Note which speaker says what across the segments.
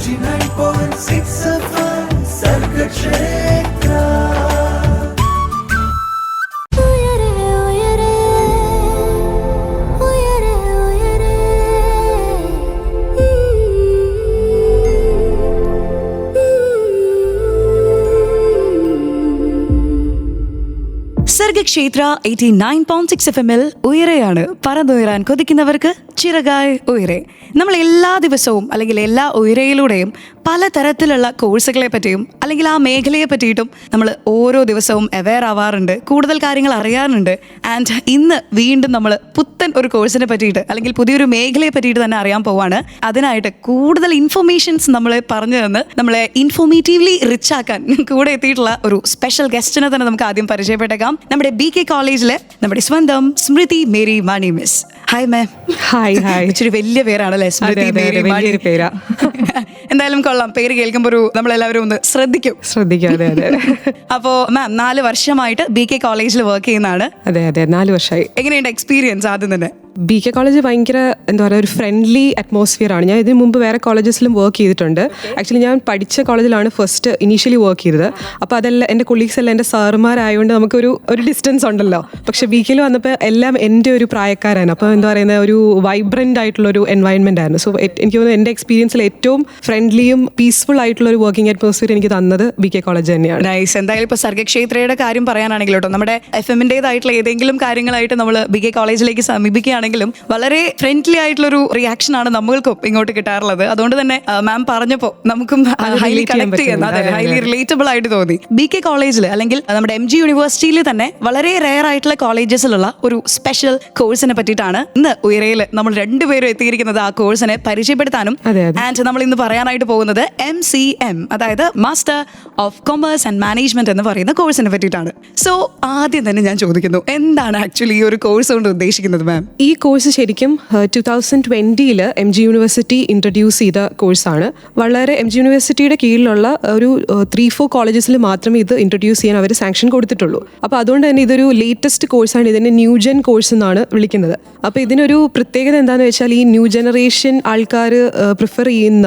Speaker 1: 89.6 FM Sargakshetra.
Speaker 2: Sargakshetra 89.6 FM-ൽ ഉയരെയാണ്. പറന്നുയരാൻ കൊതിക്കുന്നവർക്ക് ചിറകായി ഉയരെ. നമ്മൾ എല്ലാ ദിവസവും അല്ലെങ്കിൽ എല്ലാ ഉയരയിലൂടെയും പലതരത്തിലുള്ള കോഴ്സുകളെ പറ്റിയും അല്ലെങ്കിൽ ആ മേഖലയെ പറ്റിയിട്ടും നമ്മൾ ഓരോ ദിവസവും അവെയർ ആവാറുണ്ട്, കൂടുതൽ കാര്യങ്ങൾ അറിയാറുണ്ട്. ആൻഡ് ഇന്ന് വീണ്ടും നമ്മൾ പുത്തൻ ഒരു കോഴ്സിനെ പറ്റിയിട്ട് അല്ലെങ്കിൽ പുതിയൊരു മേഖലയെ പറ്റിയിട്ട് തന്നെ അറിയാൻ പോവാണ്. അതിനായിട്ട് കൂടുതൽ ഇൻഫർമേഷൻസ് നമ്മളെ പറഞ്ഞു തന്ന് നമ്മളെ ഇൻഫോർമേറ്റീവ്ലി റിച്ച് ആക്കാൻ കൂടെ എത്തിയിട്ടുള്ള ഒരു സ്പെഷ്യൽ ഗസ്റ്റിനെ തന്നെ നമുക്ക് ആദ്യം പരിചയപ്പെട്ടേക്കാം. നമ്മുടെ BK കോളേജിലെ നമ്മുടെ സ്വന്തം Smrithi Mary Mani miss. Hi ma'am.
Speaker 3: Hi hi.
Speaker 2: ഇച്ചിരി വലിയ പേരാണല്ലേ സ്മൃതി മേരി മാണി.
Speaker 3: പേരാ.
Speaker 2: എന്തായാലും കൊള്ളാം, പേര് കേൾക്കുമ്പോൾ ഒരു നമ്മളെല്ലാവരും ഒന്ന് ശ്രദ്ധിക്കും.
Speaker 3: അതെ അതെ.
Speaker 2: അപ്പോ മാം 4 വർഷമായിട്ട് BK കോളേജിൽ വർക്ക് ചെയ്യുന്നതാണ്.
Speaker 3: അതെ 4 വർഷമായി.
Speaker 2: എങ്ങനെയുണ്ട് എക്സ്പീരിയൻസ്? ആദ്യം തന്നെ
Speaker 3: BK കോളേജ് ഭയങ്കര എന്താ പറയുക, ഒരു ഫ്രണ്ട്ലി അറ്റ്മോസ്ഫിയർ ആണ്. ഞാൻ ഇതിന് മുമ്പ് വേറെ കോളേജസിലും വർക്ക് ചെയ്തിട്ടുണ്ട്. ആക്ച്വലി ഞാൻ പഠിച്ച കോളേജിലാണ് ഫസ്റ്റ് ഇനീഷ്യലി വർക്ക് ചെയ്തത്. അപ്പോൾ അതെല്ലാം എൻ്റെ കൊളീഗ്സ് എല്ലാം എൻ്റെ സാറുമാരായതുകൊണ്ട് നമുക്കൊരു ഡിസ്റ്റൻസ് ഉണ്ടല്ലോ. പക്ഷെ BKയിൽ വന്നപ്പോൾ എല്ലാം എൻ്റെ ഒരു പ്രായക്കാരാണ്. അപ്പോൾ എന്താ പറയുന്നത്, ഒരു വൈബ്രൻ്റ് ആയിട്ടുള്ളൊരു എൻവയൺമെൻ്റ് ആയിരുന്നു. സോ എനിക്ക് തോന്നുന്നു എൻ്റെ എക്സ്പീരിയൻസിൽ ഏറ്റവും ഫ്രണ്ട്ലിയും പീസ്ഫുൾ ആയിട്ടുള്ള ഒരു വർക്കിംഗ് അറ്റ്മോസ്ഫിയർ എനിക്ക് തന്നത് BK കോളേജ് തന്നെയാണ്.
Speaker 2: നൈസ്. എന്തായാലും ഇപ്പോൾ സർഗക്ഷേത്രയുടെ കാര്യം പറയാനാണെങ്കിൽ കേട്ടോ, നമ്മുടെ FM-ൻ്റെതായിട്ടുള്ള ഏതെങ്കിലും കാര്യങ്ങളായിട്ട് നമ്മൾ BK കോളേജിലേക്ക് സമീപിക്കുകയാണെങ്കിൽ വളരെ ഫ്രണ്ട്ലി ആയിട്ടുള്ളൊരു റിയാക്ഷൻ ആണ് നമ്മൾക്കും ഇങ്ങോട്ട് കിട്ടാറുള്ളത്. അതുകൊണ്ട് തന്നെ മാം പറഞ്ഞപ്പോൾ നമുക്കും ഹൈലി കണക്ട് ചെയ്യുന്ന, ഹൈലി റിലേറ്റബിൾ ആയിട്ട് തോന്നി. BK കോളേജിൽ അല്ലെങ്കിൽ നമ്മുടെ MG യൂണിവേഴ്സിറ്റിയിൽ തന്നെ വളരെ റെയർ ആയിട്ടുള്ള കോളേജസിലുള്ള ഒരു സ്പെഷ്യൽ കോഴ്സിനെ പറ്റിയിട്ടാണ് ഇന്ന് ഉയരയിൽ നമ്മൾ രണ്ടുപേരും എത്തിയിരിക്കുന്നത്. ആ കോഴ്സിനെ പരിചയപ്പെടുത്താനും. ആൻഡ് നമ്മൾ ഇന്ന് പറയാനായിട്ട് പോകുന്നത് MCM, അതായത് master of commerce and management എന്ന് പറയുന്ന കോഴ്സിനെ പറ്റിയിട്ടാണ്. സോ ആദ്യം തന്നെ ഞാൻ ചോദിക്കുന്നു, എന്താണ് ആക്ച്വലി ഈ ഒരു കോഴ്സ് കൊണ്ട് ഉദ്ദേശിക്കുന്നത് മാം?
Speaker 3: ഈ കോഴ്സ് ശരിക്കും 2020 MG യൂണിവേഴ്സിറ്റി ഇൻട്രൊഡ്യൂസ് ചെയ്ത കോഴ്സാണ്. വളരെ MG യൂണിവേഴ്സിറ്റിയുടെ കീഴിലുള്ള ഒരു 3-4 കോളേജസിൽ മാത്രമേ ഇത് ഇൻട്രൊഡ്യൂസ് ചെയ്യാൻ അവർ സാങ്ഷൻ കൊടുത്തിട്ടുള്ളൂ. അപ്പോൾ അതുകൊണ്ട് തന്നെ ഇതൊരു ലേറ്റസ്റ്റ് കോഴ്സാണ്. ഇതിനെ ന്യൂജൻ കോഴ്സ് എന്നാണ് വിളിക്കുന്നത്. അപ്പോൾ ഇതിനൊരു പ്രത്യേകത എന്താണെന്ന് വെച്ചാൽ, ഈ ന്യൂ ജനറേഷൻ ആൾക്കാർ പ്രിഫർ ചെയ്യുന്ന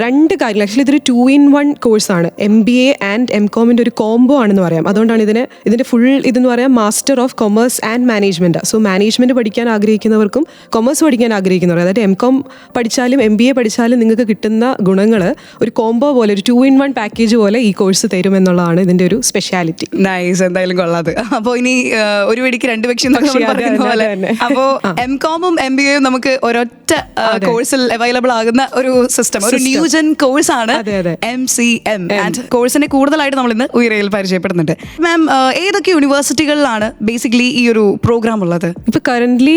Speaker 3: 2 കാര്യങ്ങൾ. ആക്ച്വലി ഇതൊരു 2-in-1 കോഴ്സാണ്. MBA ആൻഡ് MCOM-ൻ്റെ ഒരു കോംബോ ആണെന്ന് പറയാം. അതുകൊണ്ടാണ് ഇതിൻ്റെ ഫുൾ ഇതെന്ന് പറയാം master of commerce and management. So management പഠിക്കാൻ ആഗ്രഹിക്കുന്നവർക്കും കൊമേഴ്സ് പഠിക്കാൻ ആഗ്രഹിക്കുന്നവർ, അതായത് MCOM പഠിച്ചാലും MBA പഠിച്ചാലും നിങ്ങൾക്ക് കിട്ടുന്ന ഗുണങ്ങൾ ഒരു കോംബോ പോലെ, ഒരു 2-in-1 പാക്കേജ് പോലെ ഈ കോഴ്സ് തരുമെന്നുള്ളതാണ് ഇതിൻ്റെ ഒരു സ്പെഷ്യാലിറ്റി.
Speaker 2: നൈസ്. എന്തായാലും കൊള്ളാതെ. അപ്പോൾ ഇനി ഒരു വെടിക്ക് 2 പക്ഷി പറയുന്ന പോലെ, അപ്പോൾ MCOM-ഉം MBA-യും നമുക്ക് ഒരൊറ്റ കോഴ്സിൽ അവൈലബിൾ ആകുന്ന ഒരു സിസ്റ്റം, ഒരു ന്യൂജൻ കോഴ്സ് ആണ് MCM. ആൻഡ് കോഴ്സിനെ കൂടുതലായിട്ട് നമ്മൾ ഇന്ന് ഉയരയിൽ പരിചയപ്പെടുന്നുണ്ട്. മാം, ഏതൊക്കെ യൂണിവേഴ്സിറ്റികളിലാണ് ബേസിക്കലി ഈ ഒരു പ്രോഗ്രാം ഉള്ളത്?
Speaker 3: ഇപ്പോൾ കറന്റ്ലി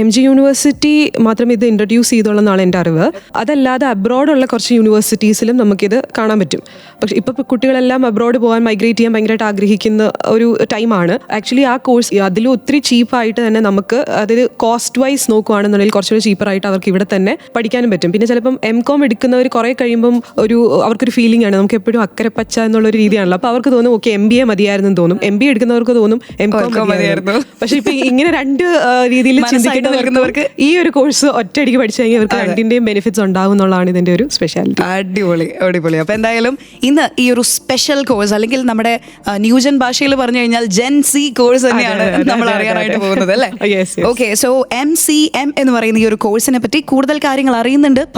Speaker 3: MG യൂണിവേഴ്സിറ്റി മാത്രമേ ഇത് ഇൻട്രൊഡ്യൂസ് ചെയ്തോളെന്നാണ് എൻ്റെ അറിവ്. അതല്ലാതെ അബ്രോഡുള്ള കുറച്ച് യൂണിവേഴ്സിറ്റീസിലും നമുക്കിത് കാണാൻ പറ്റും. പക്ഷേ ഇപ്പോൾ കുട്ടികളെല്ലാം അബ്രോഡ് പോകാൻ, മൈഗ്രേറ്റ് ചെയ്യാൻ ഭയങ്കരമായിട്ട് ആഗ്രഹിക്കുന്ന ഒരു ടൈമാണ്. ആക്ച്വലി ആ കോഴ്സ് അതിൽ ഒത്തിരി ചീപ്പായിട്ട് തന്നെ നമുക്ക്, അതായത് കോസ്റ്റ് വൈസ് നോക്കുകയാണെന്നുണ്ടെങ്കിൽ കുറച്ചുകൂടി ചീപ്പറായിട്ട് അവർക്ക് ഇവിടെ തന്നെ പഠിക്കാനും പറ്റും. പിന്നെ ചിലപ്പം MCOM എടുക്കുന്നവർ കുറേ കഴിയുമ്പം അവർക്കൊരു ഫീലിംഗ് ആണ്, നമുക്ക് എപ്പോഴും അക്കരപ്പച്ച എന്നുള്ളൊരു രീതിയാണല്ലോ. അപ്പോൾ അവർക്ക് തോന്നും ഓക്കെ MBA മതിയായിരുന്നു തോന്നും, MBA എടുക്കുന്നവർക്ക് തോന്നും MCOM മതിയായിരുന്നു. പക്ഷേ ഇപ്പം ഇങ്ങനെ 2 രീതിയിൽ ചിന്തിക്കുന്നവർക്ക് ഈ ഒരു കോഴ്സ് ഒറ്റയടിക്ക് പഠിച്ചു കഴിഞ്ഞാൽ അവർക്ക് 2ന്റെയും ബെനിഫിറ്റ്സ് ഉണ്ടാവും എന്നുള്ളതാണ് ഇതിന്റെ ഒരു സ്പെഷ്യാലിറ്റി.
Speaker 2: അടിപൊളി. അപ്പോൾ എന്തായാലും ഇന്ന് ഈ ഒരു സ്പെഷ്യൽ കോഴ്സ്, അല്ലെങ്കിൽ നമ്മുടെ ന്യൂജൻ ഭാഷയിൽ പറഞ്ഞു കഴിഞ്ഞാൽ ജെൻ-Z കോഴ്സ് തന്നെയാണ് നമ്മൾ അറിയാനായിട്ട് പോകുന്നത്, അല്ലേ? ഓക്കെ. സോ MCM എന്ന് പറയുന്ന ഈ ഒരു കോഴ്സിനെ പറ്റി കൂടുതൽ കാര്യങ്ങൾ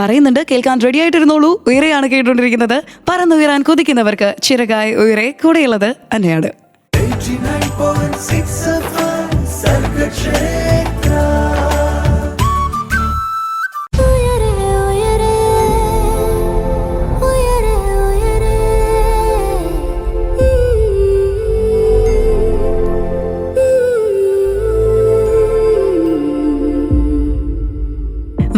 Speaker 2: പറയുന്നുണ്ട്, കേൾക്കാൻ റെഡി ആയിട്ടിരുന്നോളൂ. ഉയരെയാണ് കേട്ടുകൊണ്ടിരിക്കുന്നത്. പറന്നുയരാൻ കൊതിക്കുന്നവർക്ക് ചിറകായി ഉയരെ, കൂടെയുള്ളത് തന്നെയാണ്.
Speaker 1: 89.6 FM Sargakshetra.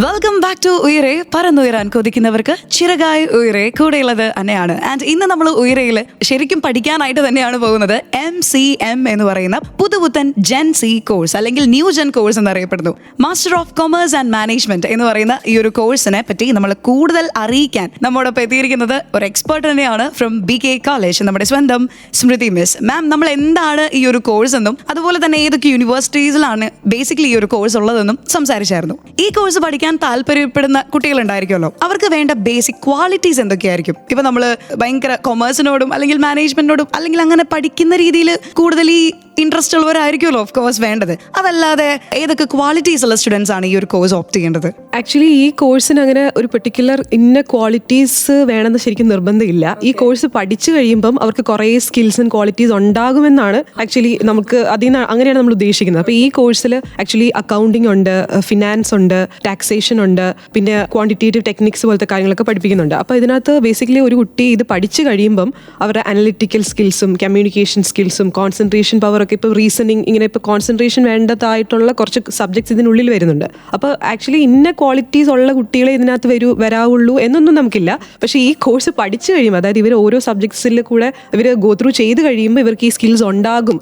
Speaker 2: Welcome back to Uyare. പറന്നുയരാൻ കൊതിക്കുന്നവർക്ക് ചിറകായി ഉയരെ, കൂടെയുള്ളത് തന്നെയാണ്. ആൻഡ് ഇന്ന് നമ്മൾ ഉയരയിൽ ശരിക്കും പഠിക്കാനായിട്ട് തന്നെയാണ് പോകുന്നത് MCM എന്ന് പറയുന്ന പുതുപുത്തൻ ജെൻ-Z കോഴ്സ്, അല്ലെങ്കിൽ ന്യൂജൻ കോഴ്സ് എന്നറിയപ്പെടുന്നു. Master of commerce and management എന്ന് പറയുന്ന ഈ ഒരു കോഴ്സിനെ പറ്റി നമ്മൾ കൂടുതൽ അറിയിക്കാൻ നമ്മോടൊപ്പം എത്തിയിരിക്കുന്നത് ഒരു എക്സ്പേർട്ട് തന്നെയാണ് ഫ്രം BK കോളേജ്, നമ്മുടെ സ്വന്തം സ്മൃതി മിസ്. മാം, നമ്മൾ എന്താണ് ഈ ഒരു കോഴ്സ് എന്നും അതുപോലെ തന്നെ ഏതൊക്കെ യൂണിവേഴ്സിറ്റീസിലാണ് ബേസിക്കലി ഈ ഒരു കോഴ്സ് ഉള്ളതെന്നും സംസാരിച്ചായിരുന്നു. ഈ കോഴ്സ് പഠിക്കാൻ താല്പര്യപ്പെടുന്ന വരുന്ന കുട്ടികളുണ്ടായിരിക്കുമല്ലോ, അവർക്ക് വേണ്ട ബേസിക് ക്വാളിറ്റീസ് എന്തൊക്കെയായിരിക്കും? ഇപ്പൊ നമ്മൾ ഭയങ്കര കൊമേഴ്സിനോടും അല്ലെങ്കിൽ മാനേജ്മെന്റിനോടും അല്ലെങ്കിൽ അങ്ങനെ പഠിക്കുന്ന രീതിയിൽ കൂടുതൽ ഈ ഇൻട്രസ്റ്റ് ഉള്ളവരായിരിക്കുമല്ലോ ഓഫ് കോഴ്സ് വേണ്ടത്. അതല്ലാതെ ഏതൊക്കെ ക്വാളിറ്റീസ് ഉള്ള സ്റ്റുഡൻസ് ആണ് ഈ ഒരു കോഴ്സ് ഓപ്റ്റ് ചെയ്യേണ്ടത്?
Speaker 3: ആക്ച്വലി ഈ കോഴ്സിന് അങ്ങനെ ഒരു പെർട്ടിക്കുലർ ഇന്ന ക്വാളിറ്റീസ് വേണമെന്ന് ശരിക്കും നിർബന്ധമില്ല. ഈ കോഴ്സ് പഠിച്ചു കഴിയുമ്പം അവർക്ക് കുറേ സ്കിൽസ് ആൻഡ് ക്വാളിറ്റീസ് ഉണ്ടാകുമെന്നാണ് ആക്ച്വലി നമുക്ക് അതിൽ നിന്ന് അങ്ങനെയാണ് നമ്മൾ ഉദ്ദേശിക്കുന്നത്. അപ്പോൾ ഈ കോഴ്സിൽ ആക്ച്വലി അക്കൗണ്ടിങ് ഉണ്ട്, ഫിനാൻസ് ഉണ്ട്, ടാക്സേഷൻ ഉണ്ട്, പിന്നെ ക്വാണ്ടിറ്റേറ്റീവ് ടെക്നിക്സ് പോലത്തെ കാര്യങ്ങളൊക്കെ പഠിപ്പിക്കുന്നുണ്ട്. അപ്പോൾ ഇതിനകത്ത് ബേസിക്കലി ഒരു കുട്ടി ഇത് പഠിച്ചു കഴിയുമ്പം അവരുടെ അനലിറ്റിക്കൽ സ്കിൽസും കമ്മ്യൂണിക്കേഷൻ സ്കിൽസും കോൺസെൻട്രേഷൻ പവറൊക്കെ ഇപ്പോൾ റീസണിങ് ഇങ്ങനെ ഇപ്പോൾ കോൺസെൻട്രേഷൻ വേണ്ടതായിട്ടുള്ള കുറച്ച് സബ്ജക്ട്സ് ഇതിനുള്ളിൽ വരുന്നുണ്ട്. അപ്പോൾ ആക്ച്വലി ഇന്ന ക്വാളിറ്റീസ് ഉള്ള കുട്ടികളെ ഇതിനകത്ത് വരാവുള്ളൂ എന്നൊന്നും നമുക്കില്ല. പക്ഷേ ഈ കോഴ്സ് പഠിച്ചു കഴിയുമ്പോൾ, അതായത് ഇവർ ഓരോ സബ്ജക്ട്സിൽ കൂടെ ഇവർ ഗോ ത്രൂ ചെയ്ത് കഴിയുമ്പോൾ ഇവർക്ക് ഈ സ്കിൽസ് ഉണ്ടാകും,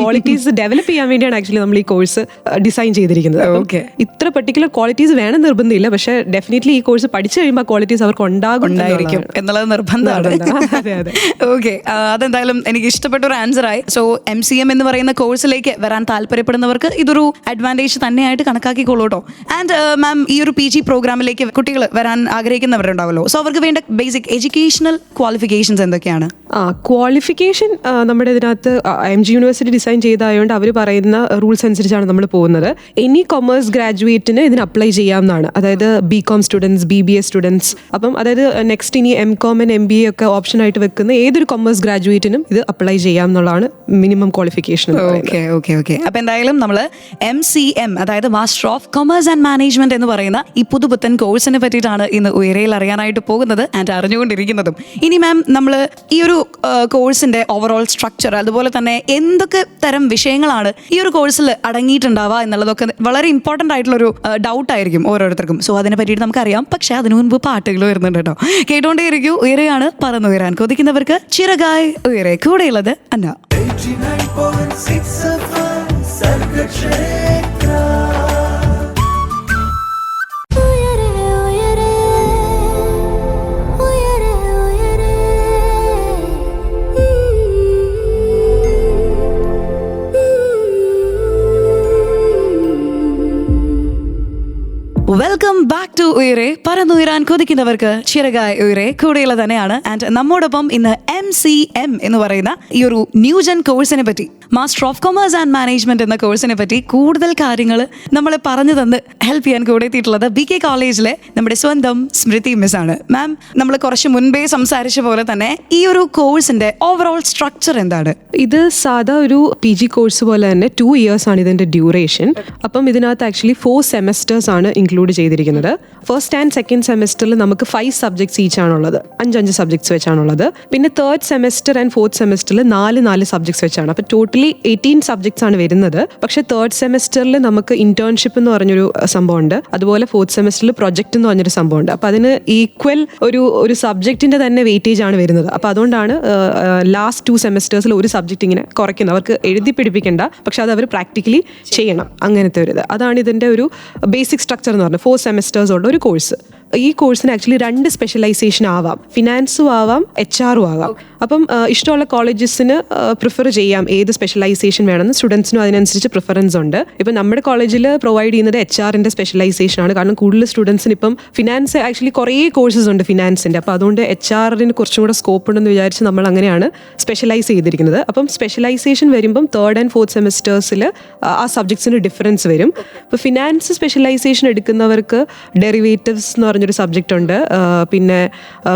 Speaker 3: ക്വാളിറ്റീസ് ഡെവലപ്പ് ചെയ്യാൻ വേണ്ടിയാണ് ആക്ച്വലി നമ്മൾ ഈ കോഴ്സ് ഡിസൈൻ ചെയ്തിരിക്കുന്നത്. ഇത്ര പെർട്ടിക്കുലർ ക്വാളിറ്റീസ് വേണം നിർബന്ധമില്ല, പക്ഷേ ഡെഫിനറ്റ്ലി ഈ കോഴ്സ് പഠിച്ചു കഴിയുമ്പോൾ ക്വാളിറ്റീസ് അവർക്ക് ഉണ്ടാകും
Speaker 2: എന്നുള്ളത് നിർബന്ധമാണ്. ഓക്കെ, അതെന്തായാലും എനിക്ക് ഇഷ്ടപ്പെട്ട ഒരു ആൻസർ ആയി. സോ MCM എന്ന് പറയുന്ന കോഴ്സിലേക്ക് വരാൻ താല്പര്യപ്പെടുന്നവർക്ക് ഇതൊരു അഡ്വാൻറ്റേജ് തന്നെയായിട്ട് കണക്കാക്കിക്കോളൂ കേട്ടോ. ആൻഡ് മാം, ഈ ഒരു PG പ്രോഗ്രാമിലേക്ക് കുട്ടികൾ വരാൻ ആഗ്രഹിക്കുന്നവരുണ്ടാവല്ലോ, സോ അവർക്ക് വേണ്ട ബേസിക് എഡ്യൂക്കേഷണൽ ക്വാളിഫിക്കേഷൻസ് എന്തൊക്കെയാണ്?
Speaker 3: ക്വാളിഫിക്കേഷൻ നമ്മുടെ ഇതിനകത്ത് MG യൂണിവേഴ്സിറ്റി ഡിസൈൻ ചെയ്തായതുകൊണ്ട് അവർ പറയുന്ന റൂൾസ് അനുസരിച്ചാണ് നമ്മൾ പോകുന്നത്. എനി കൊമേഴ്സ് ഗ്രാജുവേറ്റിന് ഇതിന് അപ്ലൈ ചെയ്യാവുന്നതാണ്. അതായത് BCom സ്റ്റുഡൻസ്, BBA സ്റ്റുഡൻസ്, അപ്പം അതായത് നെക്സ്റ്റ് ഇനി MCom ആൻഡ് MBA ഒക്കെ ഓപ്ഷൻ ആയിട്ട് വെക്കുന്ന ഏതൊരു കൊമേഴ്സ് ഗ്രാജുവേറ്റിനും ഇത് അപ്ലൈ ചെയ്യാവുന്നതാണ് മിനിമം ക്വാളിഫിക്കേഷൻ.
Speaker 2: അപ്പൊ എന്തായാലും നമ്മൾ MCM അതായത് master of commerce and management എന്ന് പറയുന്ന ഈ പുതുപുത്തൻ കോഴ്സിനെ പറ്റിയിട്ടാണ് ഇന്ന് ഉയരയിൽ അറിയാനായിട്ട് പോകുന്നത് ആൻഡ് അറിഞ്ഞുകൊണ്ടിരിക്കുന്നതും. ഇനി മാം, നമ്മൾ ഈ ഒരു കോഴ്സിന്റെ ഓവറോൾ സ്ട്രക്ചർ, അതുപോലെ തന്നെ എന്തൊക്കെ തരം വിഷയങ്ങളാണ് ഈ ഒരു കോഴ്സിൽ അടങ്ങിയിട്ടുണ്ടാവുക എന്നുള്ളതൊക്കെ വളരെ ഇമ്പോർട്ടൻ്റ് ആയിട്ടുള്ളൊരു ഡൗട്ട് ആയിരിക്കും ഓരോരുത്തർക്കും. സോ അതിനെ പറ്റിയിട്ട് നമുക്കറിയാം, പക്ഷേ അതിനു മുൻപ് പാട്ടുകൾ വരുന്നുണ്ട് കേട്ടോ. കേട്ടോണ്ടേയിരിക്കും. ഉയരെയാണ് പറന്നുയരാൻ കൊതിക്കുന്നവർക്ക് ചിറകായി ഉയരെ. കൂടെയുള്ളത് Anna.
Speaker 1: 89.6 FM Sargakshetra.
Speaker 2: Welcome back to Uyare. പറന്നുയരാൻ കൊതിക്കുന്നവർക്ക് ചിറകായി ഉയരെ. കൂടെയുള്ള തന്നെയാണ്. ആൻഡ് നമ്മോടൊപ്പം ഇന്ന് MCM എന്ന് പറയുന്ന ഈ ഒരു ന്യൂജൻ കോഴ്സിനെ പറ്റി, master of commerce and management എന്ന കോഴ്സിനെ പറ്റി കൂടുതൽ കാര്യങ്ങൾ നമ്മളെ പറഞ്ഞു തന്ന് ഹെൽപ്പ് ചെയ്യാൻ കൂടെ എത്തിയിട്ടുള്ളത് BK കോളേജിലെ നമ്മുടെ സ്വന്തം സ്മൃതി മിസ് ആണ്. മാം, നമ്മൾ കുറച്ച് മുൻപേ സംസാരിച്ച പോലെ തന്നെ ഈ ഒരു കോഴ്സിന്റെ ഓവറോൾ സ്ട്രക്ചർ എന്താണ്?
Speaker 3: ഇത് സാധാ ഒരു PG കോഴ്സ് പോലെ തന്നെ 2 years ആണ് ഇതിന്റെ ഡ്യൂറേഷൻ. അപ്പം ഇതിനകത്ത് ആക്ച്വലി 4 semesters ആണ് ഇൻക്ലൂഡ് ചെയ്തിരിക്കുന്നത്. ഫസ്റ്റ് ആൻഡ് സെക്കൻഡ് സെമസ്റ്ററിൽ നമുക്ക് 5 subjects ഈച്ച് ആണുള്ളത്, 5 സബ്ജക്ട്സ് വെച്ചാണുള്ളത്. പിന്നെ തേർഡ് സെമസ്റ്റർ ആൻഡ് ഫോർത്ത് സെമസ്റ്ററിൽ 4 സബ്ജക്ട്സ് വെച്ചാണ്. അപ്പോൾ ടോട്ടലി 18 സബ്ജക്ട്സ് ആണ് വരുന്നത്. പക്ഷേ തേർഡ് സെമസ്റ്ററിൽ നമുക്ക് ഇന്റേൺഷിപ്പ് എന്ന് പറഞ്ഞൊരു സംഭവമുണ്ട്, അതുപോലെ ഫോർത്ത് സെമസ്റ്ററിൽ പ്രൊജക്ട് എന്ന് പറഞ്ഞൊരു സംഭവമുണ്ട്. അപ്പോൾ അതിന് ഈക്വൽ ഒരു സബ്ജക്റ്റിന്റെ തന്നെ വെയിറ്റേജ് ആണ് വരുന്നത്. അപ്പോൾ അതുകൊണ്ടാണ് ലാസ്റ്റ് 2 സെമസ്റ്റേഴ്സിൽ ഒരു സബ്ജക്റ്റ് ഇങ്ങനെ കുറയ്ക്കുന്നത്. അവർക്ക് എഴുതി പിടിപ്പിക്കേണ്ട, പക്ഷെ അത് അവർ പ്രാക്ടിക്കലി ചെയ്യണം, അങ്ങനത്തെ ഒരു ഇത്. അതാണ് ഇതിന്റെ ഒരു ബേസിക് സ്ട്രക്ചർ എന്ന് പറഞ്ഞാൽ 4 semesters ഉള്ള ഒരു കോഴ്സ്. ഈ കോഴ്സിന് ആക്ച്വലി 2 സ്പെഷ്യലൈസേഷൻ ആവാം, ഫിനാൻസും ആവാം, HRും ആവാം. അപ്പം ഇഷ്ടമുള്ള കോളേജസിന് പ്രിഫർ ചെയ്യാം ഏത് സ്പെഷ്യലൈസേഷൻ വേണമെന്ന്. സ്റ്റുഡൻസിനും അതിനനുസരിച്ച് പ്രിഫറൻസ് ഉണ്ട്. ഇപ്പം നമ്മുടെ കോളേജിൽ പ്രൊവൈഡ് ചെയ്യുന്നത് HRന്റെ സ്പെഷ്യലൈസേഷൻ ആണ്. കാരണം കൂടുതൽ സ്റ്റുഡൻസിന് ഇപ്പം ഫിനാൻസ് ആക്ച്വലി കുറേ കോഴ്സസ് ഉണ്ട് ഫിനാൻസിന്റെ. അപ്പോൾ അതുകൊണ്ട് HRന് കുറച്ചും കൂടെ സ്കോപ്പ് ഉണ്ടെന്ന് വിചാരിച്ച് നമ്മൾ അങ്ങനെയാണ് സ്പെഷ്യലൈസ് ചെയ്തിരിക്കുന്നത്. അപ്പം സ്പെഷ്യലൈസേഷൻ വരുമ്പം തേർഡ് ആൻഡ് ഫോർത്ത് സെമസ്റ്റേഴ്സിൽ ആ സബ്ജക്ട്സിന് ഡിഫറൻസ് വരും. ഇപ്പോൾ ഫിനാൻസ് സ്പെഷ്യലൈസേഷൻ എടുക്കുന്നവർക്ക് ഡെറിവേറ്റീവ്സ് എന്ന് പറഞ്ഞൊരു സബ്ജക്റ്റ് ഉണ്ട്, പിന്നെ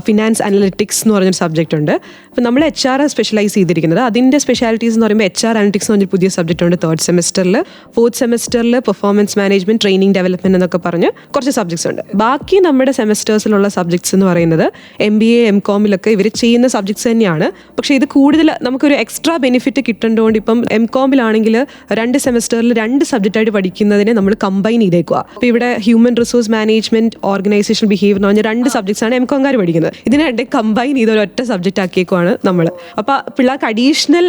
Speaker 3: ഫിനാൻസ് അനലിറ്റിക്സ് എന്ന് പറഞ്ഞൊരു സബ്ജക്റ്റ് ഉണ്ട്. അപ്പോൾ നമ്മൾ HR സ്പെഷ്യലൈസ് ചെയ്തിരിക്കുന്നത്. അതിൻ്റെ സ്പെഷ്യാലിറ്റീസ് എന്ന് പറയുമ്പോൾ HR അനലിറ്റിക്സ് എന്ന് പറഞ്ഞൊരു പുതിയ സബ്ജക്റ്റ് ഉണ്ട് തേർഡ് സെമസ്റ്ററിൽ. ഫോർത്ത് സെമസ്റ്ററിൽ പെർഫോമൻസ് മാനേജ്മെന്റ്, ട്രെയിനിങ് ഡെവലപ്മെന്റ് എന്നൊക്കെ പറഞ്ഞ് കുറച്ച് സബ്ജക്ട്സ് ഉണ്ട്. ബാക്കി നമ്മുടെ സെമസ്റ്റേഴ്സിലുള്ള സബ്ജക്ട്സ് എന്ന് പറയുന്നത് MBA MCOMലൊക്കെ ഇവർ ചെയ്യുന്ന സബ്ജക്ട്സ് തന്നെയാണ്. പക്ഷേ ഇത് കൂടുതൽ നമുക്കൊരു എക്സ്ട്രാ ബെനിഫിറ്റ് കിട്ടേണ്ടതുകൊണ്ട് ഇപ്പം MCOMലാണെങ്കിൽ 2 സെമസ്റ്ററിൽ 2 സബ്ജക്റ്റായിട്ട് പഠിക്കുന്നതിനെ നമ്മൾ കമ്പൈൻ ചെയ്തേക്കുക. അപ്പോൾ ഇവിടെ human resource management, organisation organisation behaviour എന്ന് പറഞ്ഞ 2 സബ്ജക്ട്സ് ആണ് എംകോംകാർ പഠിക്കുന്നത്. ഇതിനെ 2 കമ്പൈൻ ചെയ്ത് ഒരൊറ്റ സബ്ജക്റ്റ് ആക്കിയേക്കുവാണ് നമ്മൾ. അപ്പോൾ പിള്ളേർക്ക് അഡീഷണൽ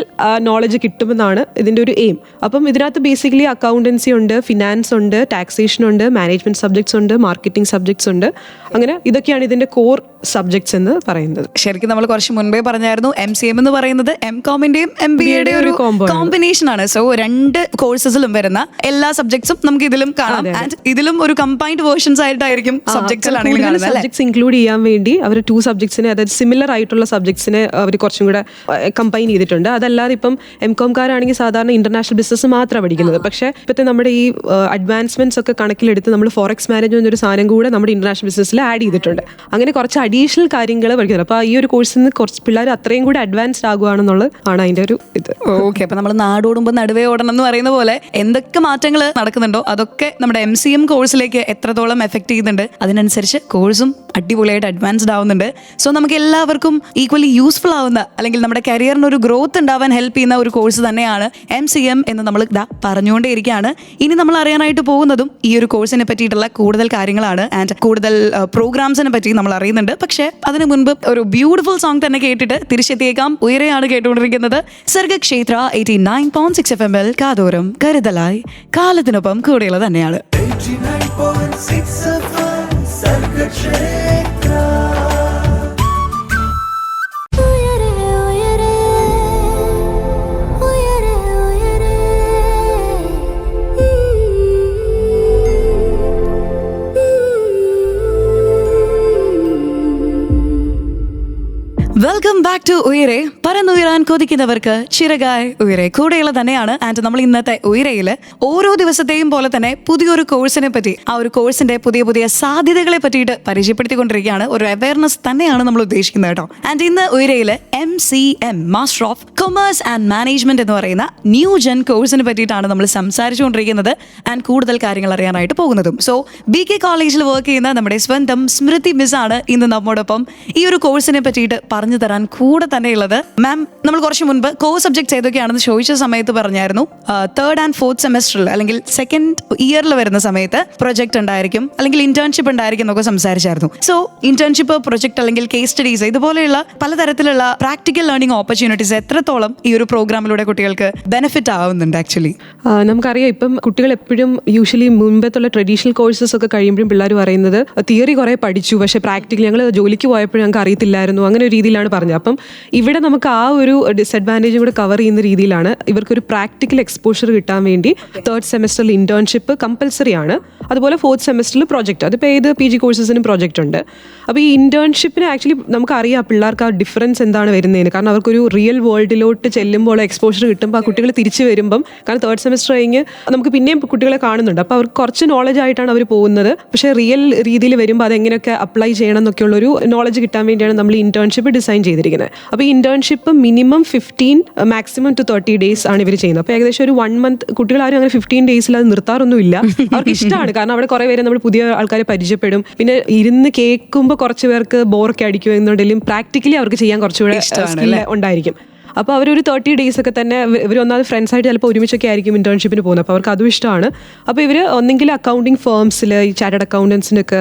Speaker 3: നോളജ് കിട്ടുമെന്നാണ് ഇതിൻ്റെ ഒരു എയിം. അപ്പം ഇതിനകത്ത് ബേസിക്കലി അക്കൗണ്ടൻസി ഉണ്ട്, ഫിനാൻസ് ഉണ്ട്, ടാക്സേഷൻ ഉണ്ട്, മാനേജ്മെന്റ് സബ്ജക്ട്സ് ഉണ്ട്, മാർക്കറ്റിംഗ് സബ്ജക്ട്സ് ഉണ്ട്. അങ്ങനെ ഇതൊക്കെയാണ് ഇതിന്റെ കോർ സബ്ജക്ട്സ് എന്ന് പറയുന്നത്.
Speaker 2: ശരിക്കും നമ്മൾ കുറച്ച് മുൻപേ പറഞ്ഞായിരുന്നു MCM എന്ന് പറയുന്നത് MCOMന്റെയും MBAയുടെയും ഒരു കോമ്പിനേഷൻ ആണ്. സോ 2 കോഴ്സസിലും വരുന്ന എല്ലാ സബ്ജക്ട്സും നമുക്ക് ഇതിലും കാണാം. ആൻഡ് ഇതിലും ഒരു കമ്പൈൻഡ് വേർഷൻസ് ആയിട്ടായിരിക്കും സബ്ജക്ട്സിലാണെങ്കിലും കാണുന്നത്.
Speaker 3: സബ്ജക്ട്സ് ഇൻക്ലൂഡ് ചെയ്യാൻ വേണ്ടി അവർ 2 സബ്ജക്ട്സിനെ, അതായത് സിമിലർ ആയിട്ടുള്ള സബ്ജക്ട്സിനെ അവർ കുറച്ചും കൂടെ കമ്പൈൻ ചെയ്തിട്ടുണ്ട്. അതല്ലാതെ ഇപ്പം MCOMകാരാണെങ്കിൽ സാധാരണ ഇന്റർനാഷണൽ ബിസിനസ് മാത്രമാണ് പഠിക്കുന്നത്. പക്ഷേ ഇപ്പോഴത്തെ നമ്മുടെ ഈ അഡ്വാൻസ്മെന്റ്സ് ഒക്കെ കണക്കിലെടുത്ത് നമ്മൾ ഫോറക്സ് മാനേജ്മെന്റ് എന്നൊരു സാധനം കൂടെ നമ്മുടെ ഇന്റർനാഷണൽ ബിസിനസ്സിൽ ആഡ് ചെയ്തിട്ടുണ്ട്. അങ്ങനെ കുറച്ച് അഡീഷണൽ കാര്യങ്ങൾ പഠിക്കുന്നത്. അപ്പോൾ ഈ ഒരു കോഴ്സിൽ നിന്ന് കുറച്ച് പിള്ളേർ അത്രയും കൂടി അഡ്വാൻസ്ഡ് ആകുകയാണെന്നുള്ളത് ആണ് അതിന്റെ ഒരു ഇത്.
Speaker 2: ഓക്കെ, അപ്പൊ നമ്മൾ നാടോടുമ്പോൾ നടുവേ ഓടണം എന്ന് പറയുന്ന പോലെ എന്തൊക്കെ മാറ്റങ്ങൾ നടക്കുന്നുണ്ടോ അതൊക്കെ നമ്മുടെ MCM കോഴ്സിലേക്ക് എത്രത്തോളം എഫക്ട് ചെയ്യുന്നുണ്ട്, അതിനനുസരിച്ച് കോഴ്സും അടിപൊളിയായിട്ട് അഡ്വാൻസ്ഡ് ആവുന്നുണ്ട്. സോ നമുക്ക് എല്ലാവർക്കും ഈക്വലി യൂസ്ഫുൾ ആവുന്ന, അല്ലെങ്കിൽ നമ്മുടെ കരിയറിന് ഒരു ഗ്രോത്ത് ഉണ്ടാവാൻ ഹെൽപ്പ് ചെയ്യുന്ന ഒരു കോഴ്സ് തന്നെയാണ് MCM എന്ന് നമ്മൾ പറഞ്ഞുകൊണ്ടേയിരിക്കുകയാണ്. ഇനി നമ്മൾ അറിയാനായിട്ട് പോകുന്നതും ഈ ഒരു കോഴ്സിനെ പറ്റിയിട്ടുള്ള കൂടുതൽ കാര്യങ്ങളാണ്. ആൻഡ് കൂടുതൽ പ്രോഗ്രാംസിനെ പറ്റി നമ്മൾ അറിയുന്നുണ്ട്. പക്ഷേ അതിന് മുൻപ് ഒരു ബ്യൂട്ടിഫുൾ സോങ് തന്നെ കേട്ടിട്ട് തിരിച്ചെത്തിയേക്കാം. ഉയരെയാണ് കേട്ടുകൊണ്ടിരിക്കുന്നത്. സർഗക്ഷേത്ര 89.6 FM കാതോരം കരുതലായി, കാലത്തിനൊപ്പം കൂടെയുള്ളത് തന്നെയാണ്.
Speaker 1: 89.6 FM Sargakshetra.
Speaker 2: Welcome back to Uyare. പറന്നുയരാൻ കൊതിക്കുന്നവർക്ക് ചിറകായി ഉയരെ കൂടെയുള്ള തന്നെയാണ്. ആൻഡ് നമ്മൾ ഇന്നത്തെ ഉയരയിൽ ഓരോ ദിവസത്തെയും പോലെ തന്നെ പുതിയൊരു കോഴ്സിനെ പറ്റി, ആ ഒരു കോഴ്സിന്റെ പുതിയ പുതിയ സാധ്യതകളെ പറ്റിയിട്ട് പരിചയപ്പെടുത്തിക്കൊണ്ടിരിക്കുകയാണ്. ഒരു അവയർനെസ് തന്നെയാണ് നമ്മൾ ഉദ്ദേശിക്കുന്നത് കേട്ടോ. ആൻഡ് ഇന്ന് ഉയരയിൽ MCM master of commerce and management എന്ന് പറയുന്ന ന്യൂ ജെൻ കോഴ്സിനെ പറ്റിയിട്ടാണ് നമ്മൾ സംസാരിച്ചുകൊണ്ടിരിക്കുന്നത്. ആൻഡ് കൂടുതൽ കാര്യങ്ങൾ അറിയാനായിട്ട് പോകുന്നതും. സോ BK കോളേജിൽ വർക്ക് ചെയ്യുന്ന നമ്മുടെ സ്വന്തം സ്മൃതി മിസ് ആണ് ഇന്ന് നമ്മോടൊപ്പം ഈ ഒരു കോഴ്സിനെ പറ്റിയിട്ട് പറഞ്ഞു തരാൻ കൂടെ തന്നെയുള്ളത്. മാം, നമ്മൾ കുറച്ച് മുൻപ് കോഴ്സ് സബ്ജക്ട്സ് ഏതൊക്കെയാണെന്ന് ചോദിച്ച സമയത്ത് പറഞ്ഞായിരുന്നു 3rd and 4th സെമസ്റ്ററിൽ അല്ലെങ്കിൽ 2nd ഇയറിൽ വരുന്ന സമയത്ത് പ്രൊജക്ട് ഉണ്ടായിരിക്കും, അല്ലെങ്കിൽ ഇന്റേൺഷിപ്പ് ഉണ്ടായിരിക്കും എന്നൊക്കെ സംസാരിച്ചായിരുന്നു. സോ ഇന്റേൺഷിപ്പ്, പ്രൊജക്ട് അല്ലെങ്കിൽ കേസ് സ്റ്റഡീസ് ഇതുപോലെയുള്ള പലതരത്തിലുള്ള പ്രാക്ടിക്കൽ ലേണിംഗ് ഓപ്പർച്യൂണിറ്റീസ് എത്രത്തോളം ഈ ഒരു പ്രോഗ്രാമിലൂടെ കുട്ടികൾക്ക് ബെനിഫിറ്റ് ആവുന്നുണ്ട്? ആക്ച്വലി
Speaker 3: നമുക്കറിയാം, ഇപ്പം കുട്ടികൾ എപ്പോഴും യൂഷ്വലി മുമ്പത്തുള്ള ട്രഡീഷണൽ കോഴ്സസ് ഒക്കെ കഴിയുമ്പോഴും പിള്ളേർ പറയുന്നത് തിയറി കുറെ പഠിച്ചു, പക്ഷേ പ്രാക്ടിക്കൽ ഞങ്ങൾ ജോലിക്ക് പോയപ്പോഴും ഞങ്ങൾക്ക് അറിയത്തില്ലായിരുന്നു, അങ്ങനെ ഒരു രീതിയിലാണ് പറഞ്ഞത്. അപ്പം ഇവിടെ നമുക്ക് ആ ഒരു ഡിസഡ്വാൻറ്റേജും കൂടെ കവർ ചെയ്യുന്ന രീതിയിലാണ് ഇവർക്കൊരു പ്രാക്ടിക്കൽ എക്സ്പോഷർ കിട്ടാൻ വേണ്ടി 3rd സെമസ്റ്ററിൽ ഇന്റേൺഷിപ്പ് കമ്പൽസറി ആണ്. അതുപോലെ 4th സെമസ്റ്ററിൽ പ്രോജക്റ്റ്, അതിപ്പോൾ ഏത് PG കോഴ്സസിനും പ്രോജക്റ്റ് ഉണ്ട്. അപ്പോൾ ഈ ഇന്റേൺഷിപ്പിന് ആക്ച്വലി നമുക്കറിയാം പിള്ളേർക്ക് ആ ഡിഫറൻസ് എന്താണ് വരുന്നതെന്ന്. കാരണം അവർക്കൊരു റിയൽ വേൾഡിലോട്ട് ചെല്ലുമ്പോൾ എക്സ്പോഷർ കിട്ടുമ്പോൾ ആ കുട്ടികൾ തിരിച്ചു വരുമ്പം, കാരണം 3rd സെമസ്റ്റർ കഴിഞ്ഞ് നമുക്ക് പിന്നെയും കുട്ടികളെ കാണുന്നുണ്ട്, അപ്പോൾ അവർക്ക് കുറച്ച് നോളജ് ആയിട്ടാണ് അവർ പോകുന്നത്. പക്ഷേ റിയൽ രീതിയിൽ വരുമ്പോൾ അതെങ്ങനെയൊക്കെ അപ്ലൈ ചെയ്യണം എന്നൊക്കെയുള്ളൊരു നോളജ് കിട്ടാൻ വേണ്ടിയാണ് നമ്മൾ ഇന്റേൺഷിപ്പ് ഡിസൈൻ ചെയ്തിരിക്കുന്നത്. അപ്പോൾ ഈ internship minimum 15 maximum to 30 days ആണ് ഇവർ ചെയ്യുന്നത്. അപ്പോൾ ഏകദേശം ഒരു 1 month കുട്ടികൾ ആരും അങ്ങനെ 15 days അത് നിർത്താറൊന്നുമില്ല. അവർക്ക് ഇഷ്ടമാണ്, കാരണം അവിടെ കുറേ പേര് നമ്മൾ പുതിയ ആൾക്കാരെ പരിചയപ്പെടും. പിന്നെ ഇരുന്ന് കേൾക്കുമ്പോൾ കുറച്ച് പേർക്ക് ബോറൊക്കെ അടിക്കും എന്നുണ്ടെങ്കിലും പ്രാക്ടിക്കലി അവർക്ക് ചെയ്യാൻ കുറച്ചുകൂടെ സ്കിൽ ഉണ്ടായിരിക്കും. അപ്പോൾ അവരൊരു 30 days ഒക്കെ തന്നെ ഇവർ ഒന്നാമത് ഫ്രണ്ട്സായിട്ട് ചിലപ്പോൾ ഒരുമിച്ചൊക്കെ ആയിരിക്കും ഇന്റേൺഷിപ്പിന് പോകുന്നത്. അപ്പോൾ അവർക്ക് അതും ഇഷ്ടമാണ്. അപ്പോൾ ഇവർ ഒന്നെങ്കിൽ അക്കൗണ്ടിങ് ഫേംസിൽ ഈ ചാർട്ടേഡ് അക്കൗണ്ടൻസിനൊക്കെ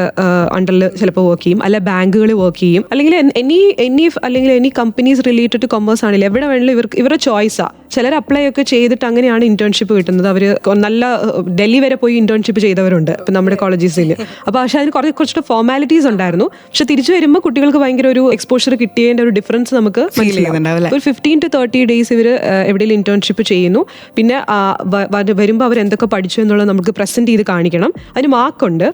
Speaker 3: അണ്ടറിൽ ചിലപ്പോൾ വർക്ക് ചെയ്യും, അല്ല ബാങ്കുകളിൽ വർക്ക് ചെയ്യും, അല്ലെങ്കിൽ any companies related two commerce ആണെങ്കിലും എവിടെ വേണമെങ്കിലും ഇവരുടെ ചോയ്സാണ്. ചിലർ അപ്ലൈ ഒക്കെ ചെയ്തിട്ട് അങ്ങനെയാണ് ഇന്റേൺഷിപ്പ് കിട്ടുന്നത്. അവർ നല്ല ഡൽഹി വരെ പോയി ഇന്റേൺഷിപ്പ് ചെയ്തവരുണ്ട് ഇപ്പം നമ്മുടെ കോളേജസിൽ. അപ്പോൾ പക്ഷേ അതിന് കുറച്ചുകൂടെ ഫോർമാലിറ്റീസ് ഉണ്ടായിരുന്നു. പക്ഷെ തിരിച്ചു വരുമ്പോൾ കുട്ടികൾക്ക് ഭയങ്കര ഒരു എക്സ്പോഷർ കിട്ടിയതിൻ്റെ ഒരു ഡിഫറൻസ് നമുക്ക് മനസ്സിലാവും. ഒരു 15 to 30 days ഇവർ എവിടെയെങ്കിലും ഇന്റേൺഷിപ്പ് ചെയ്യുന്നു. പിന്നെ വരുമ്പോൾ അവർ എന്തൊക്കെ പഠിച്ചു എന്നുള്ളത് നമുക്ക് പ്രസന്റ് ചെയ്ത് കാണിക്കണം. അതിന് മാർക്കുണ്ട്.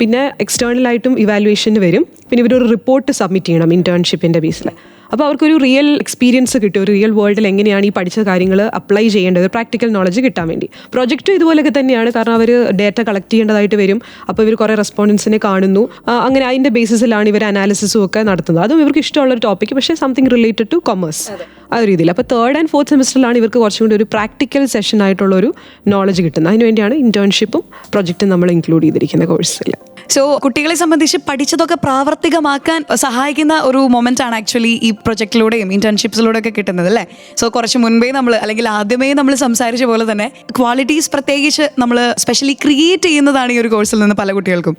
Speaker 3: പിന്നെ എക്സ്റ്റേണലായിട്ടും ഇവാലുവേഷന് വരും. പിന്നെ ഇവരൊരു റിപ്പോർട്ട് സബ്മിറ്റ് ചെയ്യണം ഇന്റേൺഷിപ്പിന്റെ ബേസിൽ. അപ്പോൾ അവർക്കൊരു റിയൽ എക്സ്പീരിയൻസ് കിട്ടും, ഒരു റിയൽ വേൾഡിൽ എങ്ങനെയാണ് ഈ പഠിച്ച കാര്യങ്ങൾ അപ്ലൈ ചെയ്യേണ്ടത്, പ്രാക്ടിക്കൽ നോളജ് കിട്ടാൻ വേണ്ടി. പ്രൊജക്റ്റും ഇതുപോലെയൊക്കെ തന്നെയാണ്, കാരണം അവർ ഡേറ്റ കളക്ട് ചെയ്യേണ്ടതായിട്ട് വരും. അപ്പോൾ ഇവർ കുറേ റെസ്പോണ്ടൻസിനെ കാണുന്നു, അങ്ങനെ അതിൻ്റെ ബേസിസിലാണ് ഇവർ അനാലിസിസും ഒക്കെ നടത്തുന്നത്. അതും ഇവർക്ക് ഇഷ്ടമുള്ളൊരു ടോപ്പിക്, പക്ഷേ സംതിങ് റിലേറ്റഡ് ടു കൊമേഴ്സ് ആ ഒരു രീതിയിൽ. അപ്പോൾ 3rd and 4th സെമസ്റ്ററിലാണ് ഇവർക്ക് കുറച്ചും കൂടി ഒരു പ്രാക്ടിക്കൽ സെഷൻ ആയിട്ടുള്ളൊരു നോളജ് കിട്ടുന്നത്. അതിനുവേണ്ടിയാണ് ഇന്റേൺഷിപ്പും പ്രൊജക്റ്റും നമ്മൾ ഇൻക്ലൂഡ് ചെയ്തിരിക്കുന്ന കോഴ്സിൽ.
Speaker 2: സോ കുട്ടികളെ സംബന്ധിച്ച് പഠിച്ചതൊക്കെ പ്രാവർത്തികമാക്കാൻ സഹായിക്കുന്ന ഒരു മൊമെന്റ് ആണ് ആക്ച്വലി ഈ പ്രൊജക്ടിലൂടെയും ഇന്റേൺഷിപ്സിലൂടെ ഒക്കെ കിട്ടുന്നത് അല്ലേ. സോ കുറച്ച് മുൻപേ നമ്മൾ അല്ലെങ്കിൽ ആദ്യമേ നമ്മൾ സംസാരിച്ച പോലെ തന്നെ ക്വാളിറ്റീസ് പ്രത്യേകിച്ച് നമ്മൾ സ്പെഷ്യലി ക്രിയേറ്റ് ചെയ്യുന്നതാണ് ഈ ഒരു കോഴ്സിൽ നിന്ന് പല കുട്ടികൾക്കും.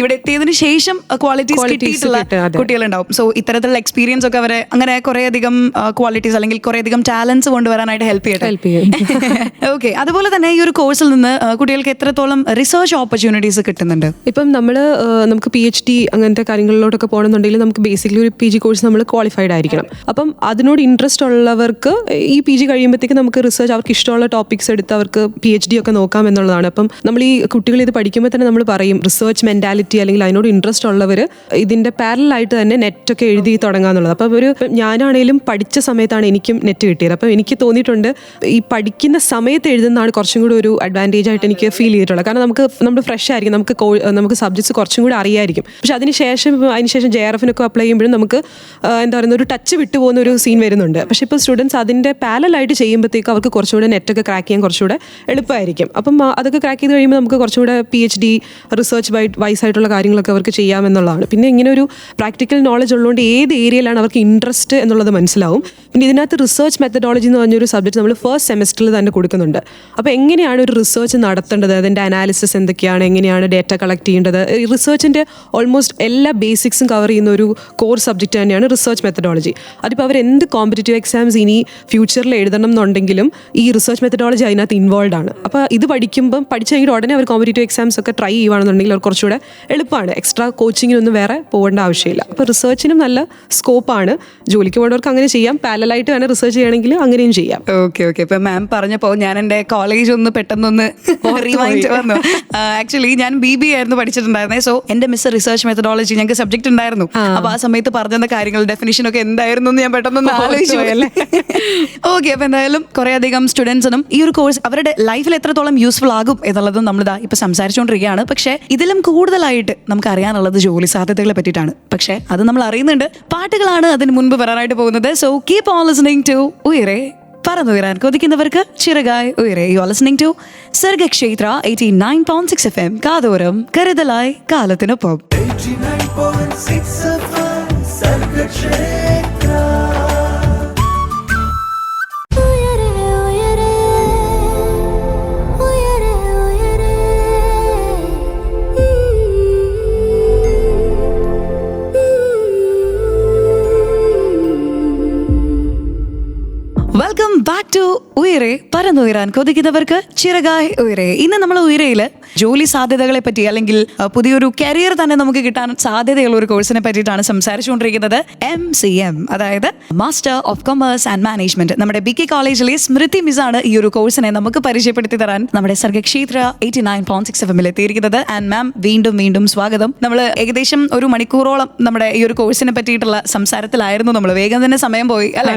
Speaker 2: ഇവിടെ എത്തിയതിനു ശേഷം ക്വാളിറ്റീസ് കിട്ടിയിട്ടുള്ള കുട്ടികളുണ്ടാവും. സോ ഇത്തരത്തിലുള്ള എക്സ്പീരിയൻസ് ഒക്കെ അവരെ അങ്ങനെ കുറേയധികം ക്വാളിറ്റീസ് അല്ലെങ്കിൽ കുറേയധികം ടാലൻസ് കൊണ്ടുവരാനായിട്ട് ഹെൽപ്പ് ചെയ്യട്ടെ. ഓക്കെ, അതുപോലെ തന്നെ ഈ ഒരു കോഴ്സിൽ നിന്ന് കുട്ടികൾക്ക് എത്രത്തോളം റിസർച്ച് ഓപ്പർച്യൂണിറ്റീസ് കിട്ടുന്നുണ്ട്?
Speaker 3: ഇപ്പം നമുക്ക് PhD അങ്ങനത്തെ കാര്യങ്ങളിലോട്ടൊക്കെ പോകണമെന്നുണ്ടെങ്കിൽ നമുക്ക് ബേസിക്കലി ഒരു PG കോഴ്സ് നമ്മൾ ക്വാളിഫൈഡ് ആയിരിക്കണം. അപ്പം അതിനോട് ഇൻട്രസ്റ്റ് ഉള്ളവർക്ക് ഈ PG കഴിയുമ്പോഴത്തേക്ക് നമുക്ക് റിസർച്ച് അവർക്ക് ഇഷ്ടമുള്ള ടോപ്പിക്സ് എടുത്ത് അവർക്ക് PhD ഒക്കെ നോക്കാം എന്നുള്ളതാണ്. അപ്പം നമ്മൾ ഈ കുട്ടികൾ ഇത് പഠിക്കുമ്പോൾ തന്നെ നമ്മൾ പറയും റിസർച്ച് മെന്റാലിറ്റി അല്ലെങ്കിൽ അതിനോട് ഇൻട്രസ്റ്റ് ഉള്ളവർ ഇതിന്റെ പാരലായിട്ട് തന്നെ നെറ്റൊക്കെ എഴുതി തുടങ്ങാന്നുള്ളത്. അപ്പം ഞാനാണേലും പഠിച്ച സമയത്താണ് എനിക്കും നെറ്റ് കിട്ടിയത്. അപ്പം എനിക്ക് തോന്നിയിട്ടുണ്ട് ഈ പഠിക്കുന്ന സമയത്ത് എഴുതുന്നതാണ് കുറച്ചും കൂടി ഒരു അഡ്വാൻറ്റേജ് ആയിട്ട് എനിക്ക് ഫീൽ ചെയ്തിട്ടുള്ളത്. കാരണം നമ്മൾ ഫ്രഷ് ആയിരിക്കും, നമുക്ക് സബ്ജക്ട്സ് കുറച്ചും കൂടി അറിയായിരിക്കും. പക്ഷെ അതിനുശേഷം JRF-നൊക്കെ അപ്ലൈ ചെയ്യുമ്പോഴും നമുക്ക് എന്താ പറയുക ഒരു ടച്ച് വിട്ടു പോകുന്ന ഒരു സീൻ വരുന്നുണ്ട്. പക്ഷെ ഇപ്പോൾ സ്റ്റുഡൻസ് അതിൻ്റെ പാരലായിട്ട് ചെയ്യുമ്പോഴത്തേക്ക് അവർക്ക് കുറച്ചുകൂടെ നെറ്റൊക്കെ ക്രാക്ക് ചെയ്യാൻ കുറച്ചുകൂടെ എളുപ്പമായിരിക്കും. അപ്പം അതൊക്കെ ക്രാക്ക് ചെയ്ത് കഴിയുമ്പോൾ നമുക്ക് കുറച്ചുകൂടെ PhD റിസർച്ച് വൈസ് ആയിട്ടുള്ള കാര്യങ്ങളൊക്കെ അവർക്ക് ചെയ്യാമെന്നുള്ളതാണ്. പിന്നെ ഇങ്ങനെ ഒരു പ്രാക്ടിക്കൽ നോളജ് ഉള്ളതുകൊണ്ട് ഏത് ഏരിയയിലാണ് അവർക്ക് ഇൻട്രസ്റ്റ് എന്നുള്ളത് മനസ്സിലാവും. പിന്നെ ഇതിനകത്ത് റിസർച്ച് മെത്തഡോളജി എന്ന് പറഞ്ഞൊരു സബ്ജക്ട് നമ്മൾ ഫസ്റ്റ് സെമസ്റ്ററിൽ തന്നെ കൊടുക്കുന്നുണ്ട്. അപ്പോൾ എങ്ങനെയാണ് ഒരു റിസർച്ച് നടത്തേണ്ടത്, അതിൻ്റെ അനാലിസിസ് എന്തൊക്കെയാണ്, എങ്ങനെയാണ് ഡേറ്റ കളക്ട് ചെയ്യേണ്ടത്, ഈ റിസർച്ചിൻ്റെ ഓൾമോസ്റ്റ് എല്ലാ ബേസിക്സും കവർ ചെയ്യുന്ന ഒരു കോർ സബ്ജക്റ്റ് തന്നെയാണ് റിസർച്ച് മെത്തഡോളജി. അതിപ്പോൾ അവർ എന്ത് കോമ്പറ്റേറ്റീവ് എക്സാംസ് ഇനി ഫ്യൂച്ചറിൽ എഴുതണം എന്നുണ്ടെങ്കിലും ഈ റിസർച്ച് മെത്തഡോളജി അതിനകത്ത് ഇൻവോൾവ് ആണ്. അപ്പോൾ ഇത് പഠിച്ചു കഴിഞ്ഞിട്ട് ഉടനെ അവർ കോമ്പറ്റേറ്റീവ് എക്സാംസ് ഒക്കെ ട്രൈ ചെയ്യുകയാണെന്നുണ്ടെങ്കിൽ അവർ കുറച്ചുകൂടെ എളുപ്പമാണ്. എക്സ്ട്രാ കോച്ചിങ്ങിനൊന്നും വേറെ പോകേണ്ട ആവശ്യമില്ല. അപ്പോൾ റിസർച്ചിനും നല്ല സ്കോപ്പാണ്. ജോലിക്ക് പോകുന്നവർക്ക് അങ്ങനെ ചെയ്യാം, പാരലായിട്ട് വേണം റിസർച്ച് ചെയ്യണമെങ്കിൽ അങ്ങനെയും ചെയ്യാം.
Speaker 2: ഓക്കെ. ഇപ്പം മാം പറഞ്ഞപ്പോൾ ഞാൻ എൻ്റെ കോളേജ് ഒന്ന് പെട്ടെന്നൊന്ന് റിവൈൻഡ് വന്നു. ആക്ച്വലി ഞാൻ BBA ആയിരുന്നു പഠിച്ചിട്ടുണ്ടായിരുന്നത്. സോ എൻ്റെ മിസ് റിസർച്ച് മെത്തഡോളജി ഞങ്ങൾക്ക് സബ്ജക്ട് ഉണ്ടായിരുന്നു. അപ്പോൾ ആ സമയത്ത് പറഞ്ഞ കാര്യങ്ങൾ ഡെഫിനിഷൻ ഒക്കെ എന്തായിരുന്നു എന്ന് ഞാൻ പെട്ടെന്നൊന്ന് ആലോചിച്ചു പോയല്ലേ. ഓക്കെ, അപ്പോൾ എന്തായാലും കുറേയധികം സ്റ്റുഡൻസിനും ഈ ഒരു കോഴ്സ് അവരുടെ ലൈഫിൽ എത്രത്തോളം യൂസ്ഫുൾ ആകും എന്നുള്ളതും നമ്മളിതാ ഇപ്പൊ സംസാരിച്ചുകൊണ്ടിരിക്കുകയാണ്. പക്ഷേ ഇതിലും കൂടുതലായിട്ട് നമുക്ക് അറിയാനുള്ളത് ജോലി സാധ്യതകളെ പറ്റിയിട്ടാണ്. പക്ഷേ അത് നമ്മൾ അറിയുന്നുണ്ട്. പാട്ടുകളാണ് അതിന് മുൻപ് വരാനായിട്ട് പോകുന്നത്. So keep on listening to Uyare, പറന്നുയരാൻ കൊതിക്കുന്നവർക്ക് ചിറകായി Uyare. You are listening to Sargakshetra 89.6 FM. കാതോരം കരുതലായി കാലത്തിനൊപ്പം.
Speaker 1: 89.6 FM Sargakshetra.
Speaker 2: Welcome back to Uyare, പറന്നുയരാൻ കൊതിക്കുന്നവർക്ക് ചിറകായി ഉയരെ. ഇന്ന് നമ്മൾ ഉയരയില് ജോലി സാധ്യതകളെ പറ്റി അല്ലെങ്കിൽ പുതിയൊരു കരിയർ തന്നെ നമുക്ക് കിട്ടാൻ സാധ്യതയുള്ള ഒരു കോഴ്സിനെ പറ്റിയിട്ടാണ് സംസാരിച്ചുകൊണ്ടിരിക്കുന്നത്. MCM, അതായത് master of commerce and management. നമ്മുടെ BK കോളേജിലെ സ്മൃതി മിസാണ് ഈ ഒരു കോഴ്സിനെ നമുക്ക് പരിചയപ്പെടുത്തി തരാൻ നമ്മുടെ സർഗക്ഷേത്ര 89.6 FM എത്തിയിരിക്കുന്നത്. ആൻഡ് മാം വീണ്ടും സ്വാഗതം. നമ്മൾ ഏകദേശം ഒരു മണിക്കൂറോളം നമ്മുടെ ഈ ഒരു കോഴ്സിനെ പറ്റിയിട്ടുള്ള സംസാരത്തിലായിരുന്നു. നമ്മൾ വേഗം തന്നെ സമയം പോയി അല്ലേ?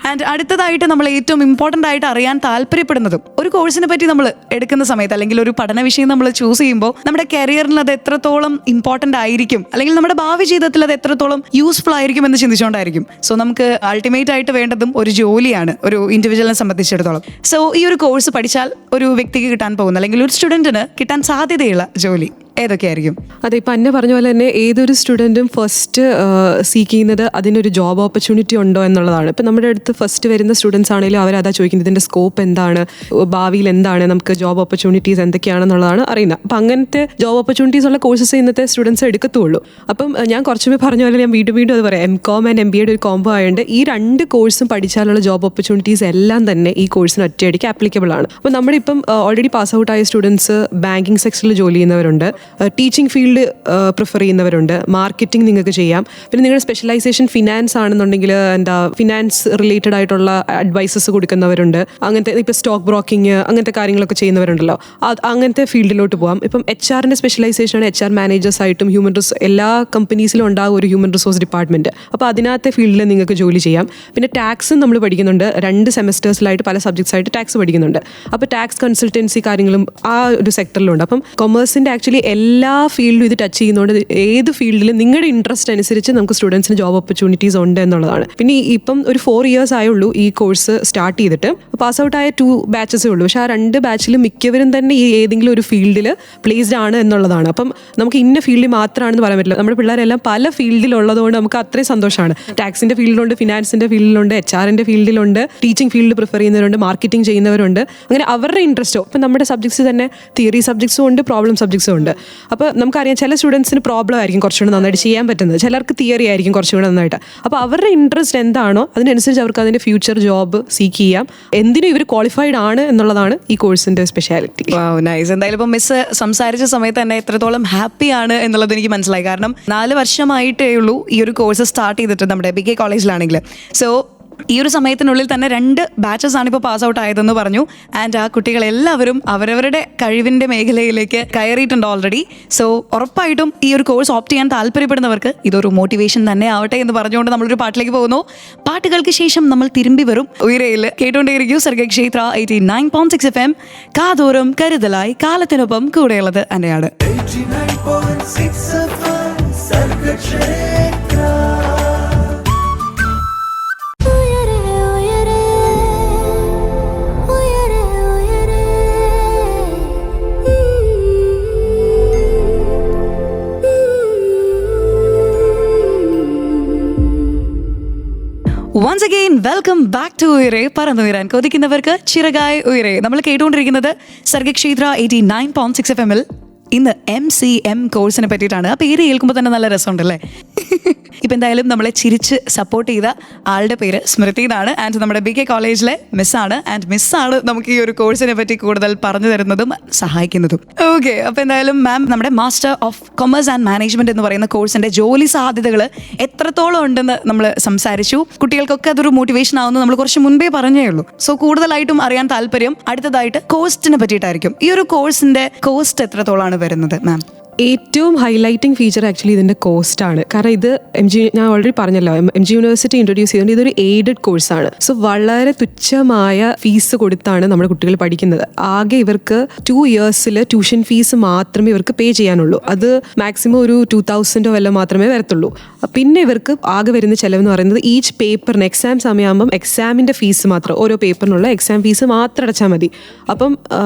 Speaker 2: ആൻഡ് അടുത്തതായിട്ട് നമ്മൾ ഏറ്റവും ഇമ്പോർട്ടൻ്റ് ആയിട്ട് അറിയാൻ താല്പര്യപ്പെടുന്നതും ഒരു കോഴ്സിനെ പറ്റി നമ്മൾ എടുക്കുന്ന സമയത്ത് അല്ലെങ്കിൽ ഒരു പഠന വിഷയം നമ്മൾ ചൂസ് ചെയ്യുമ്പോൾ നമ്മുടെ കരിയറിൽ അത് എത്രത്തോളം ഇമ്പോർട്ടൻ്റ് ആയിരിക്കും അല്ലെങ്കിൽ നമ്മുടെ ഭാവി ജീവിതത്തിൽ അത് എത്രത്തോളം യൂസ്ഫുൾ ആയിരിക്കും എന്ന് ചിന്തിച്ചുകൊണ്ടായിരിക്കും. സോ നമുക്ക് അൾട്ടിമേറ്റ് ആയിട്ട് വേണ്ടതും ഒരു ജോലിയാണ് ഒരു ഇൻഡിവിജ്വലിനെ സംബന്ധിച്ചിടത്തോളം. സോ ഈ ഒരു കോഴ്സ് പഠിച്ചാൽ ഒരു വ്യക്തിക്ക് കിട്ടാൻ പോകുന്ന അല്ലെങ്കിൽ ഒരു സ്റ്റുഡൻറ്റിന് കിട്ടാൻ സാധ്യതയുള്ള ജോലി ഏതൊക്കെയായിരിക്കും?
Speaker 3: അതെ, ഇപ്പം അന്നെ പറഞ്ഞ പോലെ തന്നെ ഏതൊരു സ്റ്റുഡൻറ്റും ഫസ്റ്റ് സീക്ക് ചെയ്യുന്നത് അതിനൊരു ജോബ് ഓപ്പർച്യൂണിറ്റി ഉണ്ടോ എന്നുള്ളതാണ്. ഇപ്പം നമ്മുടെ അടുത്ത് ഫസ്റ്റ് വരുന്ന സ്റ്റുഡൻസ് ആണെങ്കിലും അവരതാ ചോദിക്കുന്നത് ഇതിൻ്റെ സ്കോപ്പ് എന്താണ്, ഭാവിയിൽ എന്താണ്, നമുക്ക് ജോബ് ഓപ്പർച്യൂണിറ്റീസ് എന്തൊക്കെയാണെന്നുള്ളതാണ് അറിയുന്നത്. അപ്പം അങ്ങനത്തെ ജോബ് ഓപ്പർച്യൂണിറ്റീസ് ഉള്ള കോഴ്സസ് ഇന്നത്തെ സ്റ്റുഡൻസ് എടുക്കത്തുള്ളൂ. അപ്പം ഞാൻ കുറച്ചുമേ പറഞ്ഞ പോലെ ഞാൻ വീണ്ടും അത് പറയാം, MCOM ആൻഡ് MBA ഒരു കോംബോ ആയതുകൊണ്ട് ഈ രണ്ട് കോഴ്സും പഠിച്ചാലുള്ള ജോബ് ഓപ്പർച്യൂണിറ്റീസ് എല്ലാം തന്നെ ഈ കോഴ്സിന് ഒറ്റയടിക്ക് ആപ്ലിക്കബിൾ ആണ്. അപ്പോൾ നമ്മുടെ ഇപ്പം ഓൾറെഡി പാസ് ഔട്ട് ആയ സ്റ്റുഡൻസ് ബാങ്കിങ് സെക്ടറിൽ ജോലി ചെയ്യുന്നവരുണ്ട്, ടീച്ചിങ് ഫീൽഡ് പ്രിഫർ ചെയ്യുന്നവരുണ്ട്, മാർക്കറ്റിംഗ് നിങ്ങൾക്ക് ചെയ്യാം. പിന്നെ നിങ്ങളുടെ സ്പെഷ്യലൈസേഷൻ ഫിനാൻസ് ആണെന്നുണ്ടെങ്കിൽ ഫിനാൻസ് റിലേറ്റഡ് ആയിട്ടുള്ള അഡ്വൈസസ് കൊടുക്കുന്നവരുണ്ട്. അങ്ങനത്തെ ഇപ്പോൾ സ്റ്റോക്ക് ബ്രോക്കിംഗ് അങ്ങനത്തെ കാര്യങ്ങളൊക്കെ ചെയ്യുന്നവരുണ്ടല്ലോ, അങ്ങനത്തെ ഫീൽഡിലോട്ട് പോകാം. ഇപ്പം HR-ൻ്റെ സ്പെഷ്യലൈസേഷനാണ് HR മാനേജേഴ്സ് ആയിട്ടും എല്ലാ കമ്പനീസിലും ഉണ്ടാകും ഒരു ഹ്യൂമൻ റിസോഴ്സ് ഡിപ്പാർട്ട്മെൻറ്റ്. അപ്പോൾ അതിനകത്തെ ഫീൽഡിൽ നിങ്ങൾക്ക് ജോലി ചെയ്യാം. പിന്നെ ടാക്സും നമ്മൾ പഠിക്കുന്നുണ്ട്, 2 സെമസ്റ്റേഴ്സിലായിട്ട് പല സബ്ജക്ട്സ് ആയിട്ട് ടാക്സ് പഠിക്കുന്നുണ്ട്. അപ്പോൾ ടാക്സ് കൺസൾട്ടൻസി കാര്യങ്ങളും ആ ഒരു സെക്ടറിലുണ്ട്. അപ്പം കൊമേഴ്സിൻ്റെ ആക്ച്വലി എല്ലാ ഫീൽഡിലും ഇത് ടച്ച് ചെയ്യുന്നതുകൊണ്ട് ഏത് ഫീൽഡിലും നിങ്ങളുടെ ഇൻട്രസ്റ്റ് അനുസരിച്ച് നമുക്ക് സ്റ്റുഡൻസിന് ജോബ് ഓപ്പർച്യൂണിറ്റീസ് ഉണ്ട് എന്നുള്ളതാണ്. പിന്നെ ഇപ്പം ഒരു 4 years ആയുള്ളൂ ഈ കോഴ്സ് സ്റ്റാർട്ട് ചെയ്തിട്ട്. പാസ് ഔട്ട് ആയ 2 batches ഉള്ളൂ. പക്ഷേ ആ 2 batchലും മിക്കവരും തന്നെ ഈ ഏതെങ്കിലും ഒരു ഫീൽഡിൽ പ്ലേസ്ഡ് ആണ് എന്നുള്ളതാണ്. അപ്പം നമുക്ക് ഇന്ന ഫീൽഡിൽ മാത്രമാണെന്ന് പറയാൻ പറ്റില്ല. നമ്മുടെ പിള്ളേരെല്ലാം പല ഫീൽഡിലുള്ളതുകൊണ്ട് നമുക്ക് അത്രയും സന്തോഷമാണ്. ടാക്സിൻ്റെ ഫീൽഡിലുണ്ട്, ഫിനാൻസിൻ്റെ ഫീൽഡിലുണ്ട്, HR-ൻ്റെ ഫീൽഡിലുണ്ട്, ടീച്ചിങ് ഫീൽഡ് പ്രിഫർ ചെയ്യുന്നവരുണ്ട്, മാർക്കറ്റിംഗ് ചെയ്യുന്നവരുണ്ട്. അങ്ങനെ അവരുടെ ഇൻട്രസ്റ്റോ ഇപ്പം നമ്മുടെ സബ്ജക്ട്സ് തന്നെ തിയറി സബ്ജക്ട്സും ഉണ്ട്, പ്രോബ്ലം സബ്ജക്ട്സും ഉണ്ട്. അപ്പോൾ നമുക്കറിയാം ചില സ്റ്റുഡൻസിന് പ്രോബ്ലം ആയിരിക്കും കുറച്ചുകൂടി നന്നായിട്ട് ചെയ്യാൻ പറ്റുന്നത്, ചിലർക്ക് തിയറി ആയിരിക്കും കുറച്ചുകൂടി നന്നായിട്ട്. അപ്പോൾ അവരുടെ ഇൻട്രസ്റ്റ് എന്താണോ അതിനനുസരിച്ച് അവർക്ക് അതിൻ്റെ ഫ്യൂച്ചർ ജോബ് സീക്ക് ചെയ്യാം. എന്തിനും ഇവർ ക്വാളിഫൈഡ് ആണ് എന്നുള്ളതാണ് ഈ കോഴ്സിൻ്റെ സ്പെഷ്യാലിറ്റി.
Speaker 2: നൈസ്. എന്തായാലും ഇപ്പം മിസ് സംസാരിച്ച സമയത്ത് തന്നെ എത്രത്തോളം ഹാപ്പിയാണ് എന്നുള്ളത് എനിക്ക് മനസ്സിലായി. കാരണം 4 വർഷമായിട്ടേ ഉള്ളൂ ഈ ഒരു കോഴ്സ് സ്റ്റാർട്ട് ചെയ്തിട്ട് നമ്മുടെ BK കോളേജിലാണെങ്കിൽ. സോ ഈ ഒരു സമയത്തിനുള്ളിൽ തന്നെ 2 batches ആണ് ഇപ്പോൾ പാസ് ഔട്ട് ആയതെന്ന് പറഞ്ഞു. ആൻഡ് ആ കുട്ടികളെല്ലാവരും അവരവരുടെ കഴിവിൻ്റെ മേഖലയിലേക്ക് കയറിയിട്ടുണ്ട് ഓൾറെഡി. സോ ഉറപ്പായിട്ടും ഈ ഒരു കോഴ്സ് ഓപ്റ്റ് ചെയ്യാൻ താല്പര്യപ്പെടുന്നവർക്ക് ഇതൊരു മോട്ടിവേഷൻ തന്നെ ആവട്ടെ എന്ന് പറഞ്ഞുകൊണ്ട് നമ്മളൊരു പാട്ടിലേക്ക് പോകുന്നു. പാട്ടുകൾക്ക് ശേഷം നമ്മൾ തിരുമ്പി വരും. ഉയരയിൽ കേട്ടുകൊണ്ടേയിരിക്കും സർഗക്ഷേത്ര 89.6 FM. കാതോറും കരുതലായി കാലത്തിനൊപ്പം കൂടെയുള്ളത് അന്നെയാണ്.
Speaker 1: 89.6 FM Sargakshetra.
Speaker 2: Once again, welcome back to ഉയരെ. പറന്നുയരാൻ കൊതിക്കുന്നവർക്ക് ചിറകായി ഉയരെ. നമ്മൾ കേട്ടുകൊണ്ടിരിക്കുന്നത് സർഗക്ഷേത്ര 89.6 FM ഇന്ന് MCM കോഴ്സിനെ പറ്റിയിട്ടാണ്. ആ പേര് കേൾക്കുമ്പോൾ തന്നെ നല്ല രസമുണ്ടല്ലേ? ഇപ്പം എന്തായാലും നമ്മളെ ചിരിച്ച് സപ്പോർട്ട് ചെയ്ത ആളുടെ പേര് സ്മൃതി എന്നാണ്. ആൻഡ് നമ്മുടെ BK കോളേജിലെ മിസ്സാണ്. ആൻഡ് മിസ്സാണ് നമുക്ക് ഈ ഒരു കോഴ്സിനെ പറ്റി കൂടുതൽ പറഞ്ഞു തരുന്നതും സഹായിക്കുന്നതും. ഓക്കെ, അപ്പോൾ എന്തായാലും മാം നമ്മുടെ master of commerce and management എന്ന് പറയുന്ന കോഴ്സിന്റെ ജോലി സാധ്യതകൾ എത്രത്തോളം ഉണ്ടെന്ന് നമ്മൾ സംസാരിച്ചു. കുട്ടികൾക്കൊക്കെ അതൊരു മോട്ടിവേഷൻ ആവുമെന്ന് നമ്മൾ കുറച്ച് മുൻപേ പറഞ്ഞേ ഉള്ളൂ. സോ കൂടുതലായിട്ടും അറിയാൻ താല്പര്യം അടുത്തതായിട്ട് കോസ്റ്റിനെ പറ്റിയിട്ടായിരിക്കും. ഈ ഒരു കോഴ്സിന്റെ കോസ്റ്റ് എത്രത്തോളമാണ് വരുന്നത് മാം?
Speaker 3: ഏറ്റവും ഹൈലൈറ്റിംഗ് ഫീച്ചർ ആക്ച്വലി ഇതിൻ്റെ കോസ്റ്റാണ്. കാരണം ഇത് ഞാൻ ഓൾറെഡി പറഞ്ഞല്ലോ, MG യൂണിവേഴ്സിറ്റി ഇൻട്രൊഡ്യൂസ് ചെയ്തുകൊണ്ട് ഇതൊരു എയ്ഡഡ് കോഴ്സാണ്. സോ വളരെ തുച്ഛമായ ഫീസ് കൊടുത്താണ് നമ്മുടെ കുട്ടികൾ പഠിക്കുന്നത്. ആകെ ഇവർക്ക് 2 years ട്യൂഷൻ ഫീസ് മാത്രമേ ഇവർക്ക് പേ ചെയ്യാനുള്ളൂ. അത് മാക്സിമം ഒരു 2000 വല്ലതും മാത്രമേ വരത്തുള്ളൂ. പിന്നെ ഇവർക്ക് ആകെ വരുന്ന ചിലവെന്ന് പറയുന്നത് ഈച്ച് പേപ്പറിന് എക്സാം സമയമാകുമ്പം എക്സാമിൻ്റെ ഫീസ് മാത്രം, ഓരോ പേപ്പറിനുള്ള എക്സാം ഫീസ് മാത്രം അടച്ചാൽ മതി. അപ്പം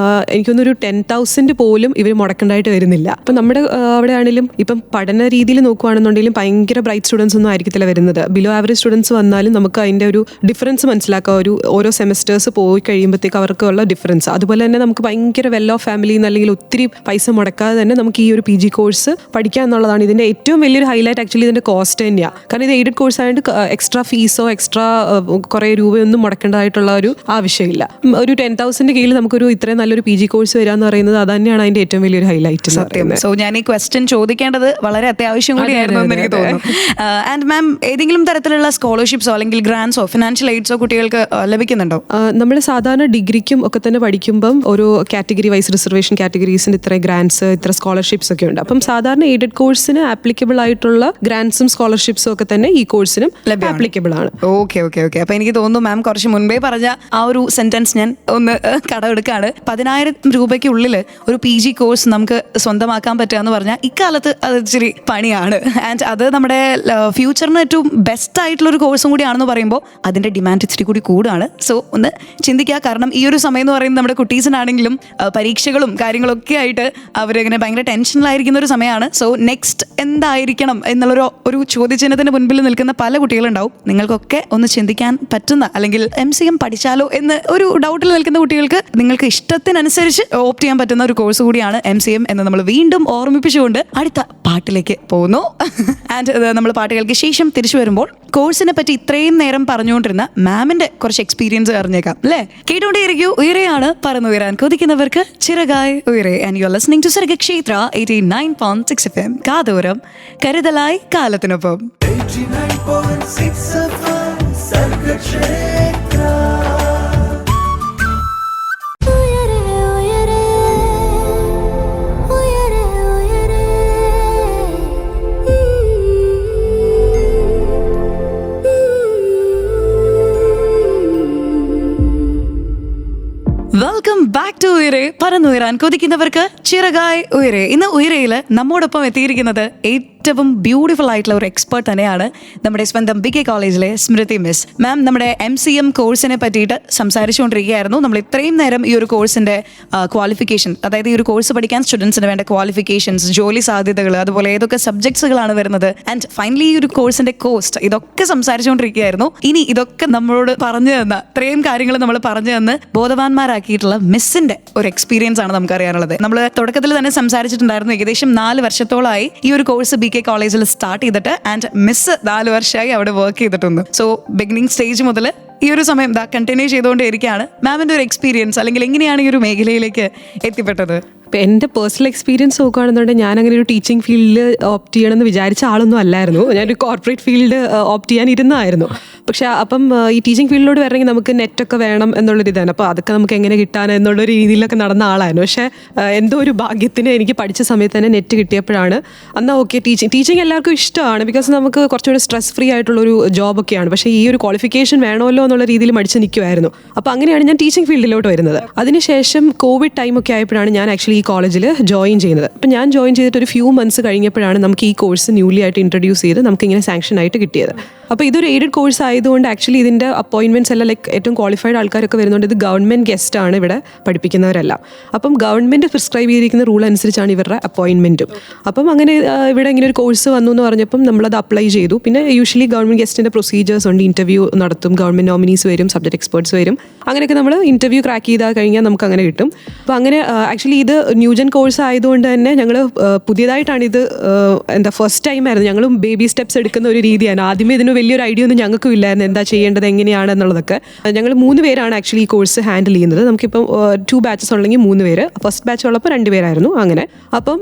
Speaker 3: എനിക്കൊന്നൊരു 10,000 പോലും ഇവർ മുടക്കേണ്ടതായിട്ട് വരുന്നില്ല. അപ്പം നമ്മുടെ അവിടെ ആണെങ്കിലും ഇപ്പം പഠന രീതിയിൽ നോക്കുകയാണെന്നുണ്ടെങ്കിലും ഭയങ്കര ബ്രൈറ്റ് സ്റ്റുഡൻസ് ഒന്നും ആയിരിക്കത്തില്ല വരുന്നത്. ബിലോ ആവറേജ് സ്റ്റുഡൻസ് വന്നാലും നമുക്ക് അതിൻ്റെ ഒരു ഡിഫറൻസ് മനസ്സിലാക്കാം. ഓരോ സെമസ്റ്റേഴ്സ് പോയി കഴിയുമ്പോഴത്തേക്ക് അവർക്കുള്ള ഡിഫറൻസ്. അതുപോലെ തന്നെ നമുക്ക് ഭയങ്കര വെൽ ഓഫ് ഫാമിലിയിൽ നിന്ന് അല്ലെങ്കിൽ ഒത്തിരി പൈസ മുടക്കാതെ തന്നെ നമുക്ക് ഈ ഒരു PG കോഴ്സ് പഠിക്കുക എന്നുള്ളതാണ് ഇതിൻ്റെ ഏറ്റവും വലിയൊരു ഹൈലൈറ്റ്. ആക്ച്വലി ഇതിൻ്റെ കോസ്റ്റ് തന്നെയാണ്. കാരണം ഇത് എയ്ഡഡ് കോഴ്സ് ആയതുകൊണ്ട് എക്സ്ട്രാ ഫീസോ എക്സ്ട്രാ കുറേ രൂപയൊന്നും മുടക്കേണ്ടതായിട്ടുള്ള ഒരു ആവശ്യമില്ല. ഒരു 10,000 കീഴിൽ നമുക്കൊരു ഇത്രയും നല്ലൊരു PG കോഴ്സ് വരിക എന്ന് പറയുന്നത് അത് തന്നെയാണ് അതിൻ്റെ ഏറ്റവും വലിയൊരു ഹൈലൈറ്റ്.
Speaker 2: സോ ഞാൻ ഈ ക്വസ്റ്റ്യൻ ചോദിക്കേണ്ടത് വളരെ അത്യാവശ്യം കൂടിയായിരുന്നു എന്ന് എനിക്ക് തോന്നുന്നു. ആൻഡ് മാം, ഏതെങ്കിലും തരത്തിലുള്ള സ്കോളർഷിപ്സോ അല്ലെങ്കിൽ ഗ്രാൻഡ്സോ ഫിനാൻഷ്യൽ എയ്ഡ്സോ കുട്ടികൾക്ക് ലഭിക്കുന്നുണ്ടോ?
Speaker 3: നമ്മൾ സാധാരണ ഡിഗ്രിക്കും ഒക്കെ തന്നെ പഠിക്കുമ്പം ഒരു കാറ്റഗറി വൈസ് റിസർവേഷൻ കാറ്റഗറീസിന് ഇത്ര ഗ്രാൻഡ്സ്, ഇത്ര സ്കോളർഷിപ്സ് ഒക്കെ ഉണ്ട്. അപ്പം സാധാരണ എയ്ഡഡ് കോഴ്സിന് ആപ്ലിക്കബിൾ ആയിട്ടുള്ള ഗ്രാൻഡ്സും സ്കോളർഷിപ്സും ഒക്കെ തന്നെ ഈ കോഴ്സിനും ആപ്ലിക്കബിൾ ആണ്.
Speaker 2: ഓക്കെ. അപ്പൊ എനിക്ക് തോന്നുന്നു മാം കുറച്ച് മുൻപേ പറഞ്ഞ ആ ഒരു സെന്റൻസ് ഞാൻ ഒന്ന് കടമെടുക്കാണ്. 10,000 രൂപയ്ക്കുള്ളിൽ ഒരു PG കോഴ്സ് നമുക്ക് സ്വന്തമാക്കാൻ പറ്റുക എന്ന് പറഞ്ഞാൽ ഇക്കാലത്ത് അത് ഇച്ചിരി പണിയാണ്. ആൻഡ് അത് നമ്മുടെ ഫ്യൂച്ചറിന് ഏറ്റവും ബെസ്റ്റ് ആയിട്ടുള്ള ഒരു കോഴ്സും കൂടിയാണെന്ന് പറയുമ്പോൾ അതിൻ്റെ ഡിമാൻഡ് ഇച്ചിരി കൂടി കൂടുകയാണ്. സോ ഒന്ന് ചിന്തിക്കുക. കാരണം ഈ ഒരു സമയം എന്ന് പറയുന്നത് നമ്മുടെ കുട്ടീസിനാണെങ്കിലും പരീക്ഷകളും കാര്യങ്ങളൊക്കെ ആയിട്ട് അവരിങ്ങനെ ഭയങ്കര ടെൻഷനിലായിരിക്കുന്ന ഒരു സമയമാണ്. സോ നെക്സ്റ്റ് എന്തായിരിക്കണം എന്നുള്ളൊരു ചോദ്യചിഹ്നത്തിന് മുൻപിൽ നിൽക്കുന്ന പല കുട്ടികളുണ്ടാവും. നിങ്ങൾക്കൊക്കെ ഒന്ന് ചിന്തിക്കാൻ പറ്റുന്ന, അല്ലെങ്കിൽ MCM പഠിച്ചാലോ എന്ന് ഒരു ഡൗട്ടിൽ നിൽക്കുന്ന കുട്ടികൾക്ക് നിങ്ങൾക്ക് ഇഷ്ടത്തിനനുസരിച്ച് ഓപ്റ്റ് ചെയ്യാൻ പറ്റുന്ന ഒരു കോഴ്സ് കൂടിയാണ് MCM എന്ന് നമ്മൾ വീണ്ടും ഓർമ്മിപ്പിച്ചുകൊണ്ട് അടുത്ത പാട്ടിലേക്ക് പോകുന്നു. ആൻഡ് നമ്മൾ പാട്ടുകൾക്ക് ശേഷം തിരിച്ചു വരുമ്പോൾ കോഴ്സിനെ പറ്റി ഇത്രയും നേരം പറഞ്ഞുകൊണ്ടിരുന്ന മാമിന്റെ കുറച്ച് എക്സ്പീരിയൻസ് അറിഞ്ഞേക്കാം അല്ലേ? കേട്ടുകൊണ്ടേയിരിക്കൂ. ഉയരെയാണ് പറന്നുയരാൻ കൊതിക്കുന്നവർക്ക് ചിറകായി Uyare. And you are listening to Sargakshetra 89.6 FM. കാതോരം കരുതലായി കാലത്തിനൊപ്പം.
Speaker 1: 89.6 FM Sargakshetra.
Speaker 2: Welcome back to Uyare, പറന്നുയരാൻ കൊതിക്കുന്നവർക്ക് ചിറകായി ഉയരെ. ഇന്ന് ഉയരയിൽ നമ്മോടൊപ്പം എത്തിയിരിക്കുന്നത് ഏറ്റവും ബ്യൂട്ടിഫുൾ ആയിട്ടുള്ള ഒരു എക്സ്പേർട്ട് തന്നെയാണ് നമ്മുടെ സ്വന്തം BK കോളേജിലെ സ്മൃതി മിസ്. മാം, നമ്മുടെ MCM കോഴ്സിനെ പറ്റിയിട്ട് സംസാരിച്ചുകൊണ്ടിരിക്കുകയായിരുന്നു. നമ്മൾ ഇത്രയും നേരം ഈ ഒരു കോഴ്സിന്റെ ക്വാളിഫിക്കേഷൻ, അതായത് ഈ ഒരു കോഴ്സ് പഠിക്കാൻ സ്റ്റുഡൻസിന് വേണ്ട ക്വാളിഫിക്കേഷൻസ്, ജോലി സാധ്യതകൾ, അതുപോലെ ഏതൊക്കെ സബ്ജക്ട്സുകളാണ് വരുന്നത്, ആൻഡ് ഫൈനലി ഈ ഒരു കോഴ്സിന്റെ കോസ്റ്റ്, ഇതൊക്കെ സംസാരിച്ചുകൊണ്ടിരിക്കുകയായിരുന്നു. ഇനി ഇതൊക്കെ നമ്മളോട് പറഞ്ഞു തന്ന, ഇത്രയും കാര്യങ്ങൾ നമ്മൾ പറഞ്ഞു തന്ന് ബോധവാന്മാരാക്കിയിട്ടുള്ള മിസ്സിന്റെ ഒരു എക്സ്പീരിയൻസ് ആണ് നമുക്ക് അറിയാനുള്ളത്. നമ്മൾ തുടക്കത്തിൽ തന്നെ സംസാരിച്ചിട്ടുണ്ടായിരുന്നു, ഏകദേശം 4 വർഷത്തോളമായി ഈ ഒരു കോഴ്സ് BK കോളേജിൽ സ്റ്റാർട്ട് ചെയ്തിട്ട്, ആൻഡ് മിസ് 4 വർഷമായി അവിടെ വർക്ക് ചെയ്തിട്ടുണ്ട്. സോ ബിഗിനിങ് സ്റ്റേജ് മുതൽ ഈ ഒരു സമയം കണ്ടിന്യൂ ചെയ്തുകൊണ്ടേയിരിക്കുകയാണ്. മാമിന്റെ ഒരു എക്സ്പീരിയൻസ്, അല്ലെങ്കിൽ എങ്ങനെയാണ് ഈ ഒരു മേഖലയിലേക്ക് എത്തിപ്പെട്ടത്?
Speaker 3: ഇപ്പം എൻ്റെ പേഴ്സണൽ എക്സ്പീരിയൻസ് നോക്കുകയാണെന്നുണ്ടെങ്കിൽ ഞാൻ അങ്ങനെ ഒരു ടീച്ചിങ് ഫീൽഡിൽ ഓപ്റ്റ് ചെയ്യണമെന്ന് വിചാരിച്ച ആളൊന്നും അല്ലായിരുന്നു. ഞാനൊരു കോർപ്പറേറ്റ് ഫീൽഡ് ഓപ്റ്റ് ചെയ്യാൻ ഇരുന്നായിരുന്നു. പക്ഷെ അപ്പം ഈ ടീച്ചിങ് ഫീൽഡിലോട്ട് വരണമെങ്കിൽ നമുക്ക് നെറ്റൊക്കെ വേണം എന്നുള്ളൊരു ഇതാണ്. അപ്പോൾ അതൊക്കെ നമുക്ക് എങ്ങനെ കിട്ടാൻ എന്നുള്ളൊരു രീതിയിലൊക്കെ നടന്ന ആളായിരുന്നു. പക്ഷേ എന്തോ ഒരു ഭാഗ്യത്തിന് എനിക്ക് പഠിച്ച സമയത്ത് തന്നെ നെറ്റ് കിട്ടിയപ്പോഴാണ് എന്നാൽ ഓക്കെ, ടീച്ചിങ് എല്ലാവർക്കും ഇഷ്ടമാണ്, ബിക്കോസ് നമുക്ക് കുറച്ചുകൂടി സ്ട്രെസ് ഫ്രീ ആയിട്ടുള്ളൊരു ജോബൊക്കെയാണ്. പക്ഷേ ഈ ഒരു ക്വാളിഫിക്കേഷൻ വേണമല്ലോ എന്നുള്ള രീതിയിൽ മടിച്ച് നിൽക്കുമായിരുന്നു. അപ്പോൾ അങ്ങനെയാണ് ഞാൻ ടീച്ചിങ് ഫീൽഡിലോട്ട് വരുന്നത്. അതിനുശേഷം കോവിഡ് ടൈമൊക്കെ ആയപ്പോഴാണ് ഞാൻ ആക്ച്വലി ഈ കോളേജിൽ ജോയിൻ ചെയ്യുന്നത്. അപ്പം ഞാൻ ജോയിൻ ചെയ്തിട്ട് ഒരു ഫ്യൂ മന്ത്സ് കഴിഞ്ഞപ്പോഴാണ് നമുക്ക് ഈ കോഴ്സ് ന്യൂലി ആയിട്ട് ഇൻട്രൊഡ്യൂസ് ചെയ്ത് നമുക്കിങ്ങനെ സാങ്ഷൻ ആയിട്ട് കിട്ടിയത്. അപ്പോൾ ഇതൊരു എയ്ഡഡ് കോഴ്സ് ആയതുകൊണ്ട് ആക്ച്വലി ഇതിൻ്റെ അപ്പോയിൻമെൻറ്റ്സ് എല്ലാം ലൈക്ക് ഏറ്റവും ക്വാളിഫൈഡ് ആൾക്കാരൊക്കെ വരുന്നുണ്ട്. ഇത് ഗവൺമെൻറ് ഗസ്റ്റ് ആണ് ഇവിടെ പഠിപ്പിക്കുന്നവരെല്ലാം. അപ്പം ഗവൺമെൻറ് പ്രിസ്ക്രൈബ് ചെയ്തിരിക്കുന്ന റൂൾ അനുസരിച്ചാണ് ഇവരുടെ അപ്പോയിൻമെൻറ്റും. അപ്പം അങ്ങനെ ഇവിടെ ഇങ്ങനെ ഒരു കോഴ്സ് വന്നു എന്ന് പറഞ്ഞപ്പം നമ്മളത് അപ്ലൈ ചെയ്തു. പിന്നെ യൂഷ്വലി ഗവൺമെൻറ് ഗസ്റ്റിൻ്റെ പ്രൊസീജിയേഴ്സ് ഉണ്ട്, ഇൻ്റർവ്യൂ നടത്തും, ഗവൺമെൻറ് നോമിനീസ് വരും, സബ്ജക്ട് എക്സ്പേർട്സ് വരും. അങ്ങനെയൊക്കെ നമ്മൾ ഇൻ്റർവ്യൂ ക്രാക്ക് ചെയ്താൽ കഴിഞ്ഞാൽ നമുക്ക് അങ്ങനെ കിട്ടും. അപ്പോൾ അങ്ങനെ ആക്ച്വലി ഇത് ന്യൂജൻ കോഴ്സ് ആയതുകൊണ്ട് തന്നെ ഞങ്ങൾ പുതിയതായിട്ടാണ് ഇത്, ഫസ്റ്റ് ടൈം ആയിരുന്നു. ഞങ്ങളും ബേബി സ്റ്റെപ്സ് എടുക്കുന്ന ഒരു രീതിയാണ്. ആദ്യമേ ഇതിന് വലിയൊരു ഐഡിയ ഒന്നും ഞങ്ങൾക്കും ഇല്ലായിരുന്നു, എന്താ ചെയ്യേണ്ടത്, എങ്ങനെയാണ് എന്നുള്ളതൊക്കെ. ഞങ്ങൾ 3 പേരാണ് ആക്ച്വലി ഈ കോഴ്സ് ഹാൻഡിൽ ചെയ്യുന്നത്. നമുക്കിപ്പം 2 ബാച്ചസ് ഉണ്ടെങ്കിൽ 3 പേര്, ഫസ്റ്റ് ബാച്ച് ഉള്ളപ്പോൾ 2 പേരായിരുന്നു അങ്ങനെ. അപ്പം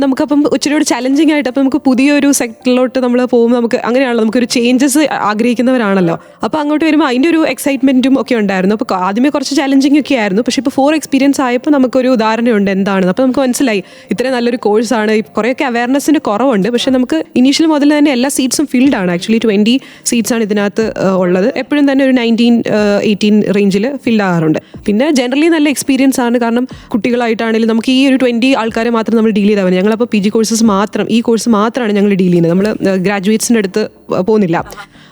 Speaker 3: നമുക്കപ്പം ഇച്ചിരി ഒരു ചലഞ്ചിങ് ആയിട്ട്, അപ്പം നമുക്ക് പുതിയൊരു സെക്ടറിലോട്ട് നമ്മൾ പോകുമ്പോൾ നമുക്ക് അങ്ങനെയാണല്ലോ, നമുക്കൊരു ചേഞ്ചസ് ആഗ്രഹിക്കുന്നവരാണല്ലോ. അപ്പോൾ അങ്ങോട്ട് വരുമ്പോൾ അതിൻ്റെ ഒരു എക്സൈറ്റ്മെൻറ്റും ഒക്കെ ഉണ്ടായിരുന്നു. അപ്പോൾ ആദ്യമേ കുറച്ച് ചലഞ്ചിങ് ഒക്കെ ആയിരുന്നു. പക്ഷേ ഇപ്പോൾ 4 എക്സ്പീരിയൻസ് ആയപ്പോൾ നമുക്കൊരു ധാരണയുണ്ട് എന്താണെന്ന്. അപ്പോൾ നമുക്ക് മനസ്സിലായി ഇത്രയും നല്ലൊരു കോഴ്സാണ്. കുറേയൊക്കെ അവയർനെസ്സിൻ്റെ കുറവുണ്ട്, പക്ഷേ നമുക്ക് ഇനീഷ്യൽ മുതൽ തന്നെ എല്ലാ സീറ്റ്സും ഫിൽഡ് ആണ്. ആക്ച്വലി 20 സീറ്റ്സാണ് ഇതിനകത്ത് ഉള്ളത്. എപ്പോഴും തന്നെ ഒരു 19-18 റേഞ്ചിൽ ഫിൽഡ് ആകാറുണ്ട്. പിന്നെ ജനറലി നല്ല എക്സ്പീരിയൻസ് ആണ്, കാരണം കുട്ടികളായിട്ടാണെങ്കിലും നമുക്ക് ഈ ഒരു 20 ആൾക്കാരെ മാത്രം നമ്മൾ ഡീൽ ചെയ്താൽ മതി. ഞങ്ങളപ്പോൾ PG കോഴ്സസ് മാത്രം, ഈ കോഴ്സ് മാത്രമാണ് ഞങ്ങൾ ഡീൽ ചെയ്യുന്നത്. നമ്മൾ ഗ്രാജുവേറ്റ്സിൻ്റെ അടുത്ത് പോകുന്നില്ല.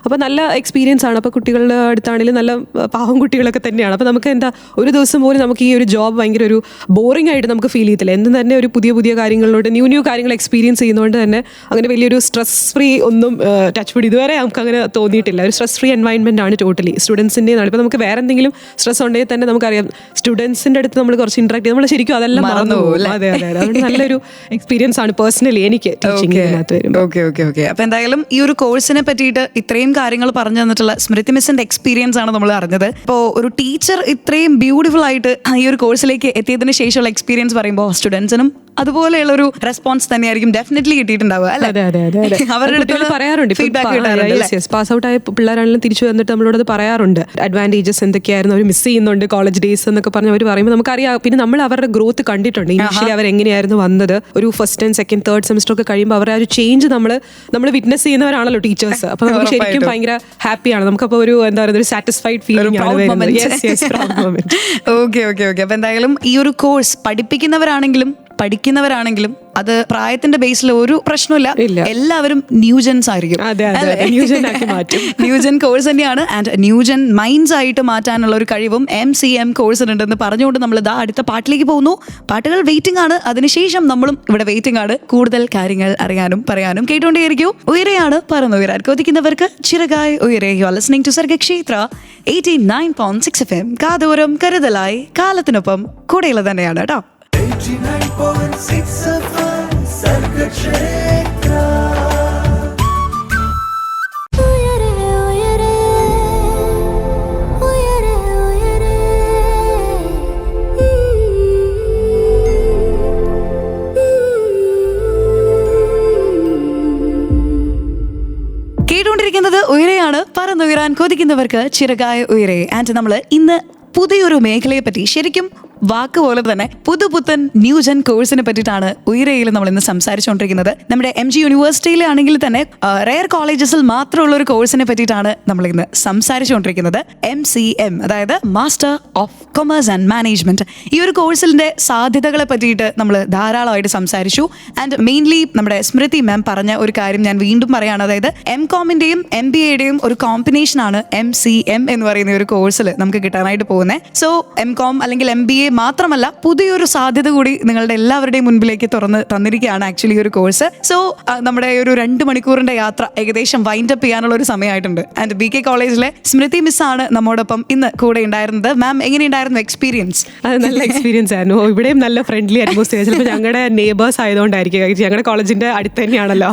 Speaker 3: അപ്പോൾ നല്ല എക്സ്പീരിയൻസ് ആണ്. അപ്പോൾ കുട്ടികളുടെ അടുത്താണെങ്കിലും നല്ല പാവം കുട്ടികളൊക്കെ തന്നെയാണ്. അപ്പോൾ നമുക്ക് എന്താ, ഒരു ദിവസം പോലും നമുക്ക് ഈ ഒരു ജോബ് ഭയങ്കര ഒരു ബോറിംഗ് ആയിട്ട് നമുക്ക് ഫീൽ ചെയ്യത്തില്ല. എന്തും തന്നെ ഒരു പുതിയ കാര്യങ്ങളിലോട്ട് ന്യൂ കാര്യങ്ങൾ എക്സ്പീരിയൻസ് ചെയ്യുന്നതുകൊണ്ട് തന്നെ അങ്ങനെ വലിയൊരു സ്ട്രെസ് ഫ്രീ ഒന്നും ടച്ച് വുഡ് ഇതുവരെ നമുക്ക് അങ്ങനെ തോന്നിയിട്ടില്ല. ഒരു സ്ട്രെസ് ഫ്രീ എൻവയൺമെൻറ്റ് ആണ് ടോട്ടലി. സ്റ്റുഡൻസിൻ്റെതാണ്. ഇപ്പോൾ നമുക്ക് വേറെ എന്തെങ്കിലും സ്ട്രെസ് ഉണ്ടെങ്കിൽ തന്നെ നമുക്കറിയാം, സ്റ്റുഡൻസിൻ്റെ അടുത്ത് നമ്മൾ കുറച്ച് ഇൻട്രാക്ട് ചെയ്ത് നമ്മൾ ശരിക്കും അതെല്ലാം മറന്നു പോകും. അതെ. അതുകൊണ്ട് നല്ലൊരു എക്സ്പീരിയൻസ് ആണ് പേഴ്സണലി എനിക്ക് ടീച്ചിങ്ങിനകത്ത് വരുമ്പോൾ.
Speaker 2: ഓക്കെ. അപ്പോൾ എന്തായാലും ഈ ഒരു കോഴ്സിനെ പറ്റിയിട്ട് ഇത്രയും കാര്യങ്ങൾ പറഞ്ഞു തന്നിട്ടുള്ള സ്മൃതി മിസ്സിന്റെ എക്സ്പീരിയൻസ് ആണ് നമ്മൾ അറിഞ്ഞത്. ഇപ്പോൾ ഒരു ടീച്ചർ ഇത്രയും ബ്യൂട്ടിഫുൾ ആയിട്ട് ഈ ഒരു കോഴ്സിലേക്ക് എത്തിയതിനു ശേഷമുള്ള എക്സ്പീരിയൻസ് പറയുമ്പോൾ സ്റ്റുഡൻസിനും അതുപോലെയുള്ള ഒരു റെസ്പോൺസ് തന്നെയായിരിക്കും ഡെഫിനറ്റ്ലി കിട്ടിയിട്ടുണ്ടാവുക അല്ലേ? അവരുടെ അടുത്ത്
Speaker 3: പറയാറുണ്ട്,
Speaker 2: ഫീഡ്ബാക്ക്
Speaker 3: പാസ് ഔട്ട് ആയ പിള്ളേരാണെങ്കിലും തിരിച്ചു വന്നിട്ട് നമ്മളോട് അത് പറയാറുണ്ട്. അഡ്വാൻറ്റേജസ് എന്തൊക്കെയായിരുന്നു, അവർ മിസ് ചെയ്യുന്നുണ്ട് കോളേജ് ഡേയ്സ് എന്നൊക്കെ പറഞ്ഞ് അവർ പറയുമ്പോൾ നമുക്കറിയാം. പിന്നെ നമ്മൾ അവരുടെ ഗ്രോത്ത് കണ്ടിട്ടുണ്ട്. ഇനിഷ്യലി അവർ എങ്ങനെയായിരുന്നു വന്നത്, ഒരു first and second third semester ഒക്കെ കഴിയുമ്പോൾ അവരുടെ ആ ഒരു ചേഞ്ച് നമ്മൾ വിറ്റ്നസ് ചെയ്യുന്നവരാണല്ലോ ടീച്ചേഴ്സ്. അപ്പോൾ നമുക്ക് ശരിക്കും ഭയങ്കര ഹാപ്പിയാണ്. നമുക്കപ്പോൾ ഒരു എന്താ പറയുക, ഒരു സാറ്റിസ്ഫൈഡ് ഫീലിംഗ് ആണ് വരുന്നത്.
Speaker 2: ഓക്കെ. അപ്പോൾ എന്തായാലും ഈ ഒരു കോഴ്സ് പഠിക്കുന്നവരാണെങ്കിലും അത് പ്രായത്തിന്റെ ബേസിൽ ഒരു പ്രശ്നമില്ല, എല്ലാവരും ന്യൂജൻസ് ആയിരിക്കും. ന്യൂജൻ കോഴ്സ് തന്നെയാണ്. ആൻഡ് ന്യൂജൻ മൈൻഡ്സ് ആയിട്ട് മാറ്റാനുള്ള ഒരു കഴിവും MCM കോഴ്സിനുണ്ടെന്ന് പറഞ്ഞുകൊണ്ട് നമ്മൾ അടുത്ത പാട്ടിലേക്ക് പോകുന്നു. പാട്ടുകൾ വെയിറ്റിംഗ് ആണ്, അതിനുശേഷം നമ്മളും ഇവിടെ വെയിറ്റിംഗ് ആണ്. കൂടുതൽ കാര്യങ്ങൾ അറിയാനും പറയാനും കേട്ടുകൊണ്ടേയിരിക്കും. ഉയരെയാണ് പറന്നുയരാൻ കൊതിക്കുന്നവർക്ക് ചിറകായി Uyare. You are listening to Sargakshetra 89.6 FM. കാതോരം കരുതലായി, കാലത്തിനൊപ്പം കൂടെയുള്ള തന്നെയാണ് കേട്ടോ.
Speaker 1: 89.6 FM സർഗക്ഷേത്ര.
Speaker 2: കേട്ടുകൊണ്ടിരിക്കുന്നത് ഉയരെയാണ്, പറന്നുയരാൻ കൊതിക്കുന്നവർക്ക് ചിറകായ ഉയരെ. ആൻഡ് നമ്മൾ ഇന്ന് പുതിയൊരു മേഖലയെ പറ്റി, ശരിക്കും വാക്ക് പോലെ തന്നെ പുതുപുത്തൻ ന്യൂജൻ കോഴ്സിനെ പറ്റിയിട്ടാണ് ഉയരയിൽ നമ്മൾ ഇന്ന് സംസാരിച്ചുകൊണ്ടിരിക്കുന്നത്. നമ്മുടെ MG യൂണിവേഴ്സിറ്റിയിലാണെങ്കിൽ തന്നെ റെയർ കോളേജസിൽ മാത്രമുള്ള ഒരു കോഴ്സിനെ പറ്റിയിട്ടാണ് നമ്മൾ ഇന്ന് സംസാരിച്ചുകൊണ്ടിരിക്കുന്നത്. MCM, അതായത് master of commerce and management. ഈ ഒരു കോഴ്സിന്റെ സാധ്യതകളെ പറ്റിയിട്ട് നമ്മൾ ധാരാളമായിട്ട് സംസാരിച്ചു. ആൻഡ് മെയിൻലി നമ്മുടെ സ്മൃതി മാം പറഞ്ഞ ഒരു കാര്യം ഞാൻ വീണ്ടും പറയാണ്. അതായത് MCOMന്റെയും MBAയുടെയും ഒരു കോമ്പിനേഷൻ ആണ് MCM എന്ന് പറയുന്ന ഒരു കോഴ്സിൽ നമുക്ക് കിട്ടാനായിട്ട് പോകുന്നത്. സോ MCOM അല്ലെങ്കിൽ MBA മാത്രമല്ല, പുതിയൊരു സാധ്യത കൂടി നിങ്ങളുടെ എല്ലാവരുടെയും മുൻപിലേക്ക് തുറന്ന് തന്നിരിക്കുകയാണ് ആക്ച്വലി ഈ ഒരു കോഴ്സ്. സോ നമ്മുടെ ഒരു 2 മണിക്കൂറിന്റെ യാത്ര ഏകദേശം വൈൻഡ് അപ്പ് ചെയ്യാനുള്ള ഒരു സമയമായിട്ടുണ്ട്. ആൻഡ് BK കോളേജിലെ സ്മൃതി മിസ് ആണ് നമ്മോടൊപ്പം ഇന്ന് കൂടെ ഉണ്ടായിരുന്നത്. മാം, എങ്ങനെയുണ്ടായിരുന്നു എക്സ്പീരിയൻസ്?
Speaker 3: അത് നല്ല എക്സ്പീരിയൻസ് ആയിരുന്നു. ഇവിടെയും നല്ല ഫ്രണ്ട്ലി അറ്റ്മോസ്ഫിയർ. ചിലപ്പോൾ ഞങ്ങളുടെ നെയ്ബേഴ്സ് ആയതുകൊണ്ടായിരിക്കും, ഞങ്ങളുടെ കോളേജിന്റെ അടുത്ത് തന്നെയാണല്ലോ.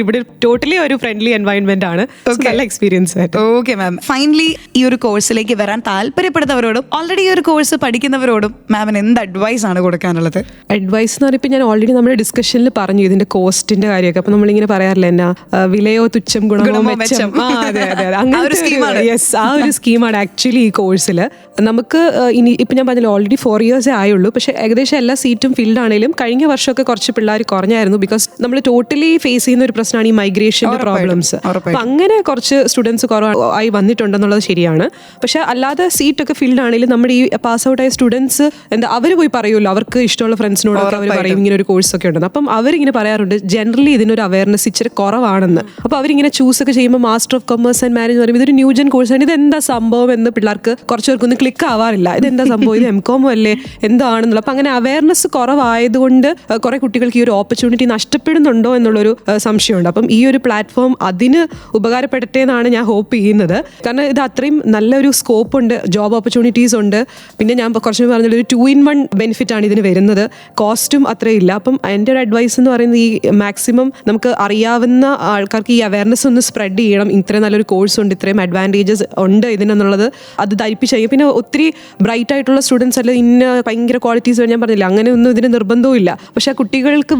Speaker 3: ഇവിടെ ടോട്ടലി ഒരു ഫ്രണ്ട്ലി എൻവയോൺമെന്റ് ആണ്. നല്ല എക്സ്പീരിയൻസ് ആയിരുന്നു.
Speaker 2: ഓക്കെ മാം, ഫൈനലി ഈ ഒരു കോഴ്സിലേക്ക് വരാൻ താല്പര്യപ്പെടുന്നവരോടും ഓൾറെഡി ഈ ഒരു കോഴ്സ് പഠിക്കുന്നവരോടും മാമിന് എന്ത് അഡ്വൈസ് ആണ് കൊടുക്കാനുള്ളത്?
Speaker 3: അഡ്വൈസ് എന്ന് പറയുമ്പോൾ ഞാൻ ഓൾറെഡി നമ്മുടെ ഡിസ്കഷനിൽ പറഞ്ഞു ഇതിന്റെ കോസ്റ്റിന്റെ കാര്യമൊക്കെ. അപ്പൊ നമ്മളിങ്ങനെ പറയാറില്ല, എന്നാ വിലയോ തുച്ഛം ഗുണമോ മെച്ചം. അതെ അതെ അതെ, അങ്ങനെ യെസ്, ആ ഒരു സ്കീമാണ് ആക്ച്വലി ഈ കോഴ്സിൽ. നമുക്ക് ഇനി ഇപ്പം ഞാൻ പറഞ്ഞല്ലോ ഓൾറെഡി 4 years ആയുള്ളൂ. പക്ഷേ ഏകദേശം എല്ലാ സീറ്റും ഫിൽഡ് ആണെങ്കിലും കഴിഞ്ഞ വർഷമൊക്കെ കുറച്ച് പിള്ളേർ കുറഞ്ഞായിരുന്നു. ബിക്കോസ് നമ്മൾ ടോട്ടലി ഫേസ് ചെയ്യുന്ന ഒരു പ്രശ്നമാണ് ഈ മൈഗ്രേഷന്റെ പ്രോബ്ലംസ്. അപ്പം അങ്ങനെ കുറച്ച് സ്റ്റുഡൻസ് കുറവായി വന്നിട്ടുണ്ടെന്നുള്ളത് ശരിയാണ്. പക്ഷെ അല്ലാതെ സീറ്റൊക്കെ ഫിൽഡ് ആണെങ്കിലും നമ്മുടെ ഈ പാസ് ഔട്ട് ആയ സ്റ്റുഡൻസ് എന്താ അവർ പോയി പറയുമല്ലോ, അവർക്ക് ഇഷ്ടമുള്ള ഫ്രണ്ട്സിനോടൊക്കെ അവർ പറയും ഇങ്ങനെ ഒരു കോഴ്സൊക്കെ ഉണ്ടെന്ന്. അപ്പം അവരിങ്ങനെ പറയാറുണ്ട് ജനറലി ഇതിനൊരു അവയർനെസ് ഇച്ചിരി കുറവാണെന്ന്. അപ്പോൾ അവരിങ്ങനെ ചൂസ് ഒക്കെ ചെയ്യുമ്പോൾ master of commerce and manage പറയുമ്പോൾ ഇതൊരു ന്യൂജൻ കോഴ്സാണ്, ഇത് എന്താ സംഭവം എന്ന് പിള്ളേർക്ക് കുറച്ച് പേർക്കൊന്നും ക്ലിക്ക് ആവാറില്ല. ഇതെന്താ സംഭവം, ഇത് MCOM അല്ലേ, എന്താണെന്നുള്ള. അപ്പം അങ്ങനെ അവയർനെസ് കുറവായതുകൊണ്ട് കുറെ കുട്ടികൾക്ക് ഈ ഒരു ഓപ്പർച്യൂണിറ്റി നഷ്ടപ്പെടുന്നുണ്ടോ എന്നുള്ളൊരു സംശയമുണ്ട്. അപ്പം ഈ ഒരു പ്ലാറ്റ്ഫോം അതിന് ഉപകാരപ്പെടട്ടെ എന്നാണ് ഞാൻ ഹോപ്പ് ചെയ്യുന്നത്. കാരണം ഇത് അത്രയും നല്ലൊരു സ്കോപ്പ് ഉണ്ട്, ജോബ് ഓപ്പർച്യൂണിറ്റീസ് ഉണ്ട്. പിന്നെ ഞാൻ കുറച്ച് പറഞ്ഞൊരു 2-in-1 ബെനിഫിറ്റ് ആണ് ഇതിന് വരുന്നത്. കോസ്റ്റും അത്രയില്ല. അപ്പം എൻ്റെ ഒരു അഡ്വൈസ് എന്ന് പറയുന്നത് ഈ മാക്സിമം നമുക്ക് അറിയാവുന്ന ആൾക്കാർക്ക് ഈ അവയർനെസ് ഒന്ന് സ്പ്രെഡ് ചെയ്യണം. ഇത്രയും നല്ലൊരു കോഴ്സ് ഉണ്ട്, ഇത്രയും അഡ്വാൻറ്റേജസ് ഉണ്ട് ഇതിനെന്നുള്ളത് അത് ധരിപ്പിച്ച് കഴിയും. പിന്നെ ഒത്തിരി ബ്രൈറ്റ് ആയിട്ടുള്ള സ്റ്റുഡൻസ് അല്ല ഇന്ന ഭയങ്കര ക്വാളിറ്റീസ് ഞാൻ പറഞ്ഞില്ല, അങ്ങനെയൊന്നും ഇതിന് നിർബന്ധവും ഇല്ല. പക്ഷെ കുട്ടികൾക്ക്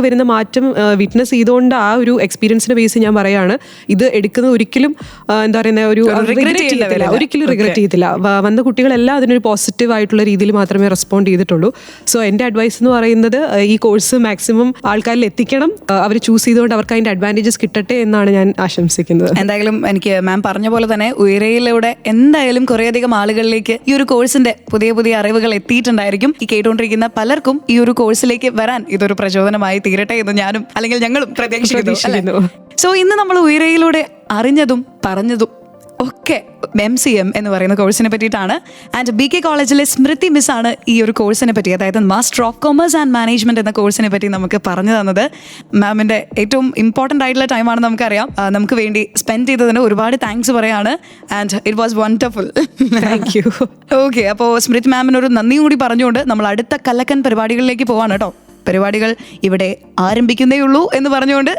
Speaker 3: വരുന്ന മാറ്റം വിറ്റ്നസ് ചെയ്തുകൊണ്ട് ആ ഒരു എക്സ്പീരിയൻസിന്റെ ബേസ് ഞാൻ പറയാണ് ഇത് എടുക്കുന്നത് ഒരിക്കലും എന്താ പറയുന്ന ഒരിക്കലും റിഗ്രറ്റ് ചെയ്തില്ല. വന്ന കുട്ടികളെല്ലാം അതിനൊരു പോസിറ്റീവ് ആയിട്ടുള്ള രീതിയിൽ മാത്രമേ റെസ്പോണ്ട് ചെയ്തിട്ടുള്ളൂ. സോ എൻ്റെ അഡ്വൈസ് എന്ന് പറയുന്നത് ഈ കോഴ്സ് മാക്സിമം ആൾക്കാരിൽ എത്തിക്കണം. അവർ ചൂസ് ചെയ്തുകൊണ്ട് അവർക്ക് അതിന്റെ അഡ്വാൻറ്റേജസ് കിട്ടട്ടെ എന്നാണ് ഞാൻ ആശംസിക്കുന്നത്.
Speaker 2: എന്തായാലും എനിക്ക് മാം പറഞ്ഞ പോലെ തന്നെ ഉയരയിലൂടെ എന്തായാലും കുറേയധികം ആളുകളിലേക്ക് ഈ ഒരു കോഴ്സിന്റെ പുതിയ പുതിയ അറിവുകൾ എത്തിയിട്ടുണ്ടായിരിക്കും. ഈ കേട്ടുകൊണ്ടിരിക്കുന്ന പലർക്കും ഈ ഒരു കോഴ്സിലേക്ക് വരാൻ ഇതൊരു പ്രചോദനമായി തീരട്ടെ എന്ന് ഞാനും അല്ലെങ്കിൽ ഞങ്ങളും പ്രതീക്ഷിക്കുന്നു. സോ ഇന്ന് നമ്മൾ ഉയരയിലൂടെ അറിഞ്ഞതും പറഞ്ഞതും ഒക്കെ MCM എന്ന് പറയുന്ന കോഴ്സിനെ പറ്റിയിട്ടാണ്. ആൻഡ് BK കോളേജിലെ സ്മൃതി മിസ് ആണ് ഈ ഒരു കോഴ്സിനെ പറ്റി, അതായത് master of commerce and management എന്ന കോഴ്സിനെ പറ്റി നമുക്ക് പറഞ്ഞു തന്നത്. മാമിന്റെ ഏറ്റവും ഇമ്പോർട്ടൻ്റ് ആയിട്ടുള്ള ടൈമാണ് നമുക്കറിയാം. നമുക്ക് വേണ്ടി സ്പെൻഡ് ചെയ്തതിന് ഒരുപാട് താങ്ക്സ് പറയാണ്. And it was wonderful.
Speaker 3: Thank you.
Speaker 2: Okay, അപ്പോൾ സ്മൃതി മാമിനൊരു നന്ദി കൂടി പറഞ്ഞുകൊണ്ട് നമ്മൾ അടുത്ത കലക്കൻ പരിപാടികളിലേക്ക് പോവാണ് കേട്ടോ. പരിപാടികൾ ഇവിടെ ആരംഭിക്കുന്നേയുള്ളൂ എന്ന് പറഞ്ഞുകൊണ്ട്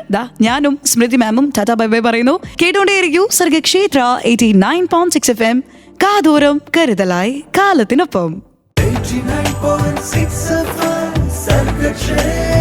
Speaker 2: ഞാനും സ്മൃതി മാമും ടാറ്റാ ബൈ ബൈ പറയുന്നു. കേട്ടുകൊണ്ടേയിരിക്കൂ സർഗക്ഷേത്ര 89.6 FM. കാതോരം കരുതലായി കാലത്തിനൊപ്പം.
Speaker 1: 89.6 FM സർഗക്ഷേത്ര.